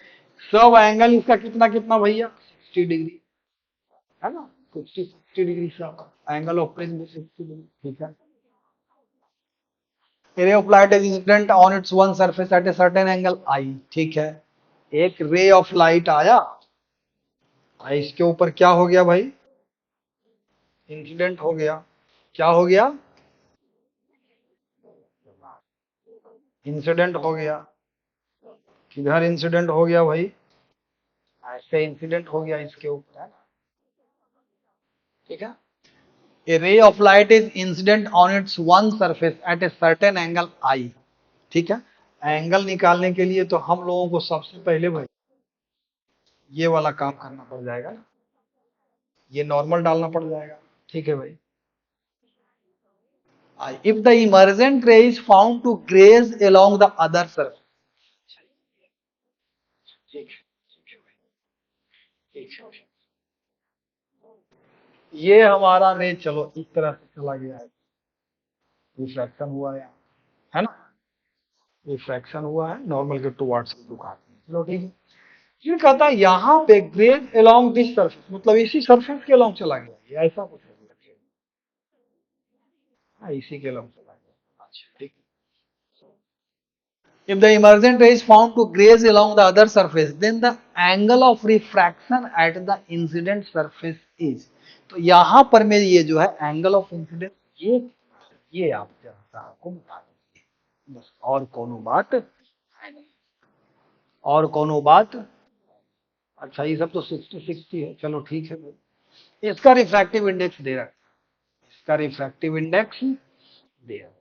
सब एंगल इसका कितना कितना भैया? 60 डिग्री है ना, 60 डिग्री सब एंगल ऑफ प्रिज्म 60 डिग्री। ठीक है। Ray of light is incident on its one surface at a certain angle I. ठीक है, एक रे ऑफ लाइट आया, इसके ऊपर क्या हो गया भाई? इंसिडेंट हो गया। क्या हो गया? इंसिडेंट हो गया। किधर इंसिडेंट हो गया भाई? ऐसे इंसिडेंट हो गया इसके ऊपर, है ना। ठीक है। A ray of light is incident on its one surface at a certain angle I. ठीक है। एंगल निकालने के लिए तो हम लोगों को सबसे पहले भाई ये वाला काम करना पड़ जाएगा, ये नॉर्मल डालना पड़ जाएगा। ठीक है भाई। If the emergent ray is found to graze along the other surface. ठीक है, ठीक है भाई, ठीक है। ये हमारा रे चलो इस तरह से चला गया है, रिफ्रैक्शन हुआ है ना, रिफ्रैक्शन हुआ है नॉर्मल के टुवर्ड्स चलो ठीक है। ये कहता है यहाँ पे ग्रेड अलोंग दिस सरफेस, मतलब इसी सरफेस के अलोंग चला गया, ये ऐसा कुछ है। हाँ, इसी के अलोंग चला गया। अच्छा ठीक। If the emergent ray is found to graze along the other surface, then the angle of refraction at the incident surface is। तो यहाँ पर मेरी ये जो है एंगल ऑफ इंसिडेंस, ये आप जरा आपको बता दीजिए बस, और कोनो बात है नहीं, और कोनो बात। अच्छा, ये सब तो 60 है, चलो ठीक है भाई। इसका रिफ्रैक्टिव इंडेक्स दे रहा है, इसका रिफ्रैक्टिव इंडेक्स दे रहा है।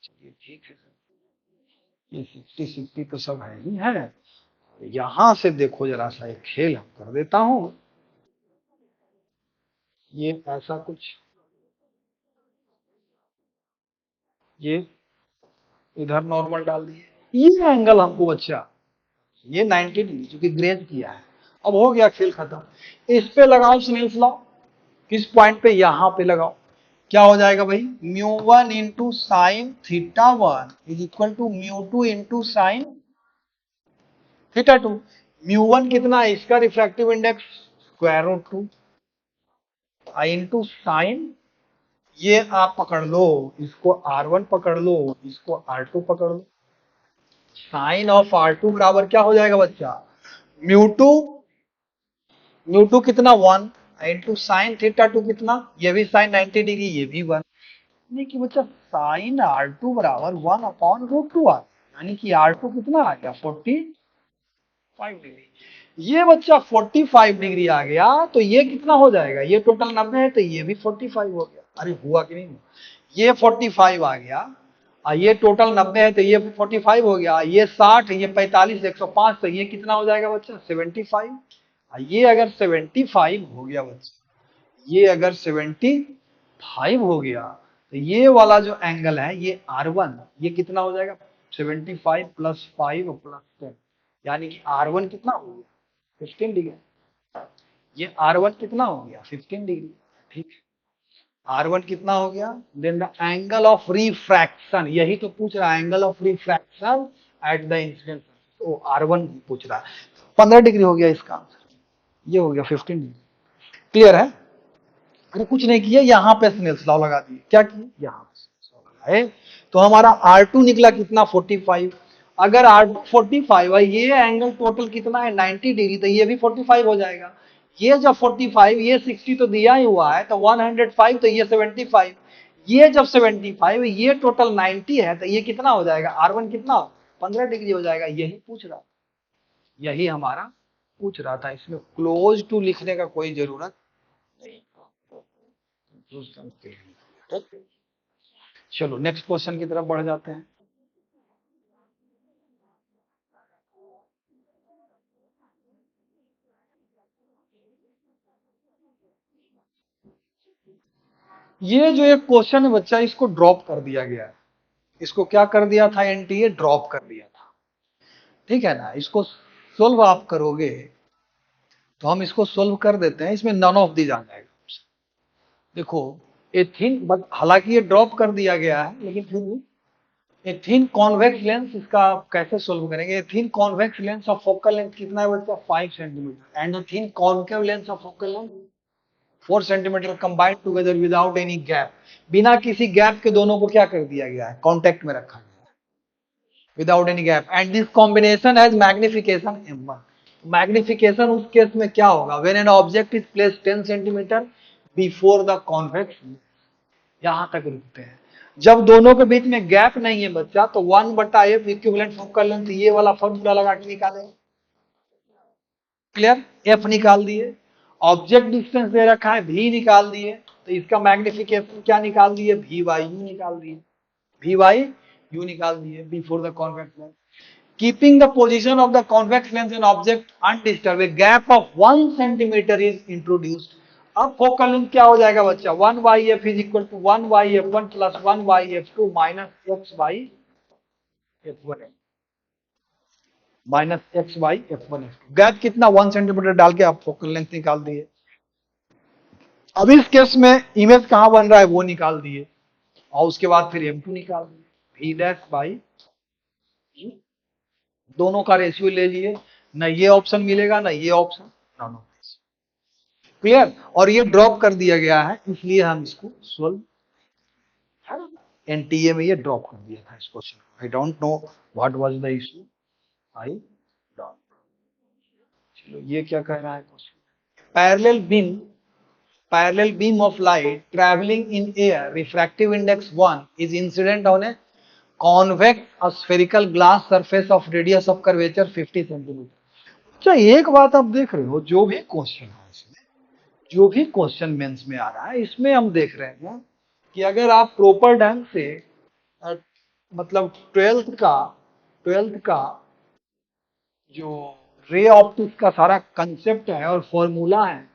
चलिए ठीक है, ये 60 तो सब है ही है। यहां से देखो जरा सा एक खेल हम कर देता हूं। ये ऐसा कुछ, ये इधर नॉर्मल डाल दिए, ये एंगल हमको बच्चा ये 90 डिग्री क्योंकि ग्रेज किया है। अब हो गया खेल खत्म। इस पे लगाओ स्नेल्स लॉ, किस पॉइंट पे? यहां पे लगाओ। क्या हो जाएगा भाई? μ1 into sine theta 1 is equal to μ2 into sine theta 2। μ1 कितना है इसका refractive index? Square root 2 into sine, ये आप पकड़ लो, इसको R1 पकड़ लो, इसको R2 पकड़ लो। साइन ऑफ R2 बराबर क्या हो जाएगा बच्चा? म्यू टू कितना 1 इंटू साइन थीटा 2 कितना? ये भी साइन 90 डिग्री, ये भी 1। यानी कि बच्चा साइन R2 बराबर 1 अपॉन रूट 2 आ, यानी कि R2 कितना आ गया? 45 डिग्री। ये बच्चा 45 डिग्री आ गया, तो ये कितना हो जाएगा, ये टोटल 90 है तो ये भी 45 हो गया। अरे हुआ कि नहीं, ये 45 आ गया, ये टोटल 90 है तो ये 45 हो गया, ये 60, ये 45, 105, तो ये कितना हो जाएगा बच्चा 75। ये अगर 75 हो गया बच्चा, ये अगर 75 हो गया, तो ये वाला जो एंगल है ये R1, ये कितना हो जाएगा 75 प्लस 5 प्लस 10, यानी कि R1 कितना हो गया 15 डिग्री। ये R1 कितना हो गया 15 डिग्री, ठीक है। R1 कितना हो गया, then the angle of refraction, यही तो पूछ रहा है, angle of refraction at the incident, तो R1 पूछ रहा है। 15 डिग्री हो गया इसका आंसर, ये हो गया 15 डिग्री। क्लियर है। अरे कुछ नहीं किया, यहाँ पे स्नेल्स लॉ लगा दिए, क्या किए, यहाँ पे स्नेल्स लॉ लगाए, तो हमारा R2 निकला कितना 45। अगर R2 45 है, ये एंगल टोटल कितना है 90 डिग्री, तो ये भी 45 हो जाएगा। ये जब 45, ये 60 तो दिया ही हुआ है, तो 105, तो ये 75, ये जब 75, ये टोटल 90 है, तो ये कितना हो जाएगा R1 कितना 15 डिग्री हो जाएगा। यही पूछ रहा, यही हमारा पूछ रहा था, इसमें क्लोज टू लिखने का कोई जरूरत नहीं। चलो नेक्स्ट क्वेश्चन की तरफ बढ़ जाते हैं। ये जो एक क्वेश्चन है बच्चा, इसको ड्रॉप कर दिया गया है, इसको क्या कर दिया था एनटीए, ड्रॉप कर दिया था, ठीक है ना। इसको सोल्व आप करोगे, तो हम इसको सोल्व कर देते हैं, इसमें नन ऑफ दीज आ जाएगा। देखो एथीन, बट हालांकि ये ड्रॉप कर दिया गया है, लेकिन फिर भी ए थिन कॉन्वेक्स लेंस, इसका आप कैसे सोल्व करेंगे। A thin convex lens of focal length कितना है बच्चा 5 centimetre, and a thin concave lens of focal length 4 centimetre combined together without any gap, बिना किसी गैप के दोनों को क्या कर दिया गया है, कांटेक्ट में रखा गया है without any gap, and this combination has magnification m1। Magnification उस केस में क्या होगा, when an object is placed 10 centimetre before the convex, यहां तक रुकते हैं। जब दोनों के बीच में गैप नहीं है बच्चा, तो 1/f इक्विवेलेंट फोकल लेंथ, ये वाला फॉर्मूला लगा के निकालेंगे। क्लियर, एफ निकाल दिए, ऑब्जेक्ट डिस्टेंस दे रखा है भी निकाल दिए, तो इसका मैग्निफिकेशन क्या निकाल दिए, वी बाई यू निकाल दिए, वी बाई यू निकाल दिए before the convex lens. Keeping the position of the convex lens and object undisturbed, gap of 1 centimetre is introduced. अब फोकल लेंथ क्या हो जाएगा बच्चा, 1/f is equal to 1/f1 plus 1/f2 minus x/f1 minus x/f1। Gap कितना 1 centimetre डाल के आप focal length निकाल दिए। अब इस केस में इमेज कहां बन रहा है वो निकाल दिए, और उसके बाद फिर m2 निकाल दिए, v डैश बाई दोनों का रेशियो ले लिए, ना ये ऑप्शन मिलेगा ना ये option, none of this. Clear, और ये ड्रॉप कर दिया गया है, इसलिए हम इसको सोल्व, एनटीए में ये ड्रॉप कर दिया था इस क्वेश्चन को। I don't know what was the issue, I don't. चलो ये क्या कह रहा है question, parallel beam of light traveling in air, refractive index 1 is incident on a convex spherical glass surface of radius of curvature 50 centimetre. अच्छा एक बात आप देख रहे हो, जो भी क्वेश्चन है इसमें, जो भी क्वेश्चन मेंस में आ रहा है, इसमें हम देख रहे हैं कि अगर आप प्रॉपर ढंग से मतलब ट्वेल्थ का जो रे ऑप्टिक्स का सारा कंसेप्ट है और फॉर्मूला है,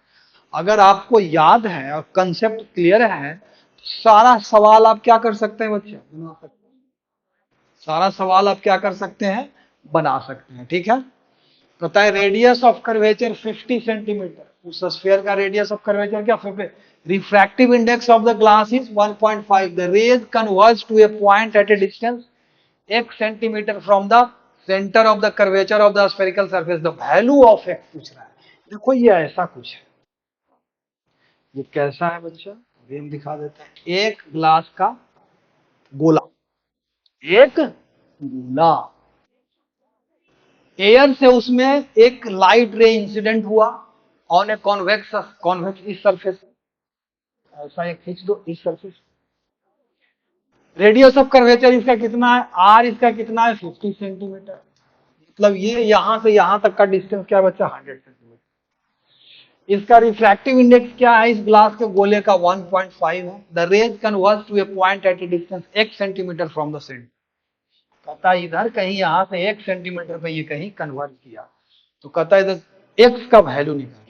अगर आपको याद है और कंसेप्ट क्लियर है, तो सारा सवाल आप क्या कर सकते हैं बच्चे, बना सकते हैं। सारा सवाल आप क्या कर सकते हैं, बना सकते हैं, ठीक है। पता है रेडियस ऑफ कर्वेचर 50 सेंटीमीटर, उस स्फीयर का रेडियस ऑफ कर्वेचर क्या 50, refractive index of the glass is 1.5, the rays converge to a point at a distance 1 centimetre from the centre of the curvature of the spherical surface, the value of x पूछ रहा है। देखो ये ऐसा कुछ है, ये कैसा है बच्चा, अभी हम दिखा देते हैं। एक ग्लास का गोला, एक गोला, एयर से उसमें एक लाइट रे इंसिडेंट हुआ ऑन ए कॉन्वेक्स इस सरफेस, ऐसा एक खींच दो इस सरफेस। रेडियस ऑफ कर्वेचर इसका कितना है, आर इसका कितना है 50 सेंटीमीटर, मतलब ये यहां से यहां तक का डिस्टेंस क्या है बच्चा, 100 सेंटीमीटर। इसका रिफ्रैक्टिव इंडेक्स क्या है इस ग्लास के गोले का, 1.5 है। The rays converge to a point at a distance x centimetre from the centre. कहता है इधर कहीं यहां से 1 सेंटीमीटर पे ये कहीं कन्वर्ज किया, तो कहता है इधर x का वैल्यू निकाल।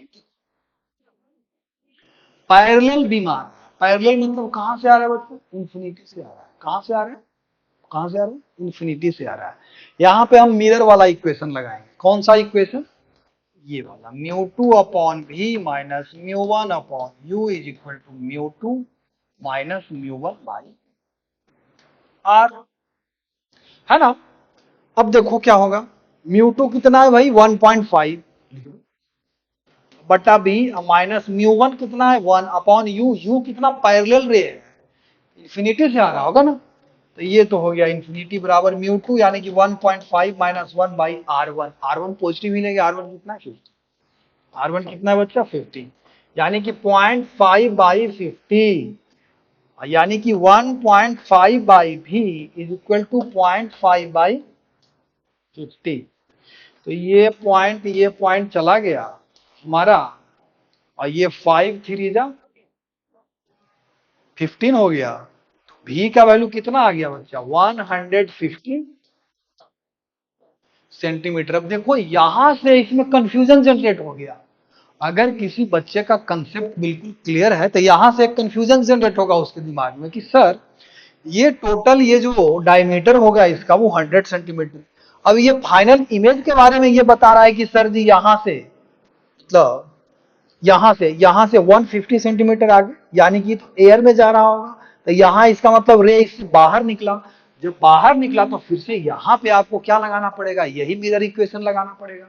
पैरेलल बीमार, पैरेलल मतलब कहां से आ रहा है बच्चों, इंफिनिटी से आ रहा है। कहां से आ रहा है, कहां से आ रहा है, इंफिनिटी से आ रहा है। यहां पे हम मिरर वाला इक्वेशन लगाएंगे। कौन सा इक्वेशन, ये वाला, μ2 upon v minus μ1 upon u is equal to μ2 minus μ1 by r, है ना। अब देखो क्या होगा, μ2 कितना है भाई 1.5 बटा बी माइनस μ1 कितना है 1 अपॉन u कितना पैरेलल रे है, इंफिनिटी से आ रहा होगा ना। तो ये तो हो गया इंफिनिटी बराबर μ2 यानी कि 1.5 minus 1 by r1। r1 positive ही लेंगे, r1 कितना है 50, r1 कितना है बच्चा 50, यानी कि 0.5 बाई 50, यानी कि 1.5 by v is equal to 0.5 by 50। तो ये पॉइंट चला गया हमारा, और ये 5 3 जा 15 हो गया। तो v का वैल्यू कितना आ गया बच्चा, 150 सेंटीमीटर। अब देखो यहां से इसमें कंफ्यूजन जनरेट हो गया। अगर किसी बच्चे का कंसेप्ट बिल्कुल क्लियर है तो यहां से एक कंफ्यूजन जनरेट होगा उसके दिमाग में कि सर ये टोटल ये जो डायमीटर होगा इसका वो 100 सेंटीमीटर। अब ये फाइनल इमेज के बारे में ये बता रहा है कि सर जी यहां से मतलब यहां से 150 सेंटीमीटर आगे, यानी कि तो एयर में जा रहा होगा। तो यहां इसका मतलब रे इससे बाहर निकला, जब बाहर निकला तो फिर से यहां पे आपको क्या लगाना पड़ेगा, यही मिरर इक्वेशन लगाना पड़ेगा।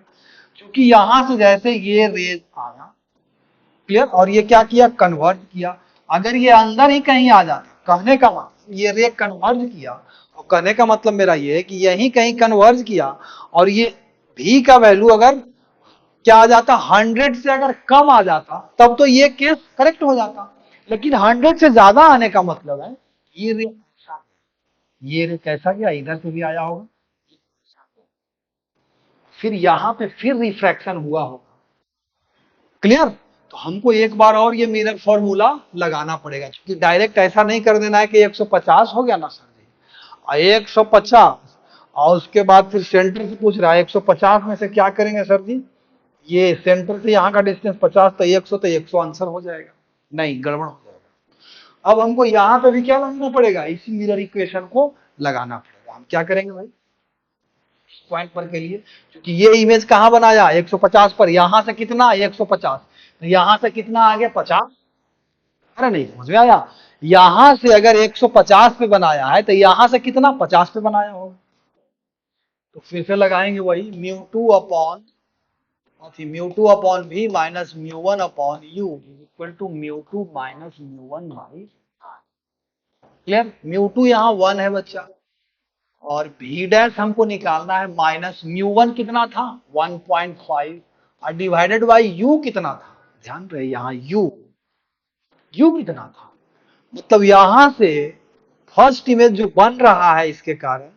क्योंकि यहां से जैसे ये रेज आया, क्लियर, और ये क्या किया, कन्वर्ज किया। अगर ये अंदर ही कहीं आ जाता, कहने का मतलब ये रे कन्वर्ज किया, और कहने का मतलब मेरा ये है कि यही कहीं कन्वर्ज किया, और ये भी का वैल्यू अगर क्या आ जाता, 100 से अगर कम आ जाता तब तो ये केस करेक्ट हो जाता। लेकिन 100 से ज्यादा आने का मतलब है ये रे, ये रे कैसा गया, इधर से भी आया होगा, फिर यहां पे फिर रिफ्रैक्शन हुआ होगा, क्लियर। तो हमको एक बार और ये मिरर फॉर्मूला लगाना पड़ेगा, क्योंकि डायरेक्ट ऐसा नहीं कर देना है कि 150 हो गया ना सर जी, 150 और उसके बाद फिर सेंटर से पूछ रहा है 150 में से क्या करेंगे सर जी, ये सेंटर से यहाँ का डिस्टेंस 50 तो 100 तो 100 आंसर हो जाएगा, नहीं गड़बड़ हो जाएगा। अब हमको यहाँ पे भी क्या लगाना पड़ेगा, इसी मिरर इक्वेशन को लगाना पड़ेगा। हम क्या करेंगे भाई पॉइंट पर के लिए, क्योंकि ये इमेज कहाँ बनाया 150 पर, यहां से कितना 150, तो यहां से कितना आ गया 50। अरे नहीं समझ में आया, यहां से अगर 150 पे बनाया है तो यहां से कितना 50 पे बनाया होगा। तो फिर से लगाएंगे वही μ2 upon μ2 upon v minus μ1 upon u is equal to μ2 minus μ1 by r। Clear, μ2 यहाँ 1 है बच्चा, और v डैश हमको निकालना है माइनस μ1 कितना था 1.5 और डिवाइडेड बाई u कितना था, ध्यान रहे यहाँ u कितना था, मतलब यहां से फर्स्ट इमेज जो बन रहा है इसके कारण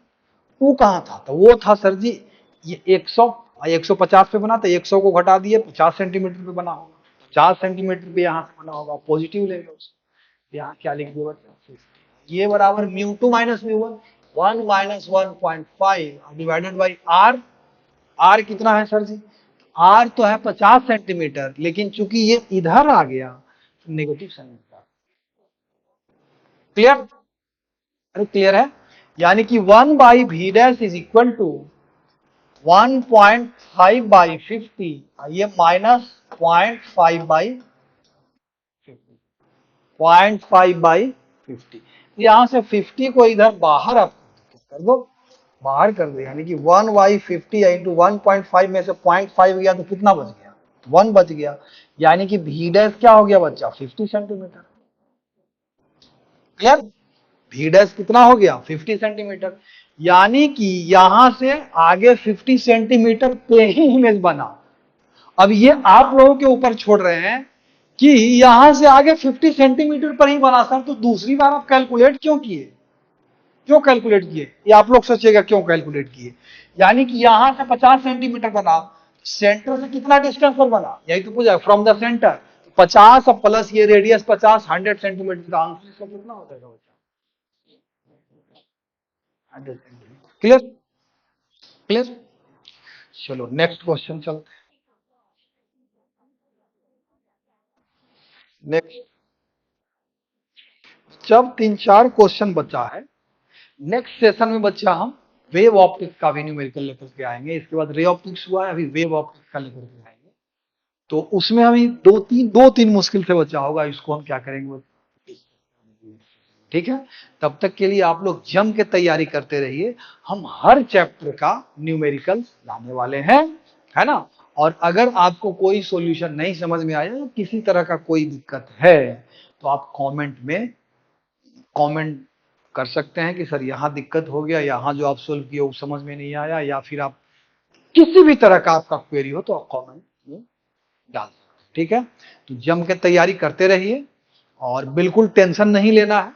वो कहां था, तो वो था सर जी ये 150 पे बना, तो 100 को घटा दिए 50 सेंटीमीटर पे बना होगा, 50 सेंटीमीटर पे यहां से बना होगा, पॉजिटिव लेंगे उसको, यहाँ क्या लिख दिया बच्चा, ये बराबर μ2 minus μ1 1 minus 1.5 divided by r कितना है सर जी, r तो है 50 सेंटीमीटर, लेकिन चूंकि ये इधर आ गया नेगेटिव साइन, क्लियर, अरे क्लियर है, यानी कि 1 by v dash is equal to 1.5 by 50, ये माइनस 0.5 बाई 50, 0.5 बाई 50, यहां से 50 को इधर बाहर आप कर दो, बाहर कर दो, यानी कि 1 बाई 50 इंटू 1.5 में से 0.5 गया तो कितना बच गया 1 बच गया, यानी कि v डैश क्या हो गया बच्चा 50 सेंटीमीटर, क्लियर, v डैश कितना हो गया 50 सेंटीमीटर, यानी कि यहां से आगे 50 सेंटीमीटर पे ही इमेज बना। अब ये आप लोगों के ऊपर छोड़ रहे हैं कि यहां से आगे 50 सेंटीमीटर पर ही बना सर, तो दूसरी बार आप कैलकुलेट क्यों किए, क्यों कैलकुलेट किए, ये आप लोग सोचिएगा क्यों कैलकुलेट किए। यानी कि यहां से 50 सेंटीमीटर बना, सेंटर से कितना डिस्टेंस पर बना, यही तो पूछा, फ्रॉम द सेंटर 50 और प्लस ये रेडियस 50, 100 सेंटीमीटर का आंसर इसका कितना हो जाएगा बच्चा, 100 सेंटीमीटर। Clear, clear. चलो नेक्स्ट क्वेश्चन चलते हैं। नेक्स्ट, जब 3-4 क्वेश्चन बचा है, नेक्स्ट सेशन में बच्चा हम वेव ऑप्टिक्स का भी न्यूमेरिकल लेकर के आएंगे। इसके बाद रे ऑप्टिक्स हुआ है, अभी वेव ऑप्टिक्स का लेकर के आएंगे। तो उसमें हमें दो तीन मुश्किल से बचा होगा, इसको हम क्या करेंगे, ठीक है। तब तक के लिए आप लोग जम के तैयारी करते रहिए, हम हर चैप्टर का न्यूमेरिकल लाने वाले हैं, है ना। और अगर आपको कोई सॉल्यूशन नहीं समझ में आया, किसी तरह का कोई दिक्कत है, तो आप कमेंट में कमेंट कर सकते हैं कि सर यहाँ दिक्कत हो गया, यहाँ जो आप सोल्व किए वो समझ में नहीं आया, या फिर आप किसी भी तरह का आपका क्वेरी हो तो आप कमेंट में डाल सकते हैं, ठीक है। तो जम के तैयारी करते रहिए और बिल्कुल टेंशन नहीं लेना है।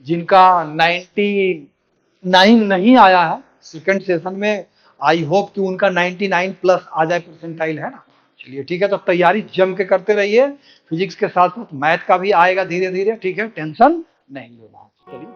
जिनका 99 नहीं आया है सेकंड सेशन में, आई होप कि उनका 99 प्लस आ जाए परसेंटाइल, है ना। चलिए ठीक है, तो तैयारी जम के करते रहिए, फिजिक्स के साथ साथ मैथ का भी आएगा धीरे धीरे, ठीक है, टेंशन नहीं लेना। चलिए।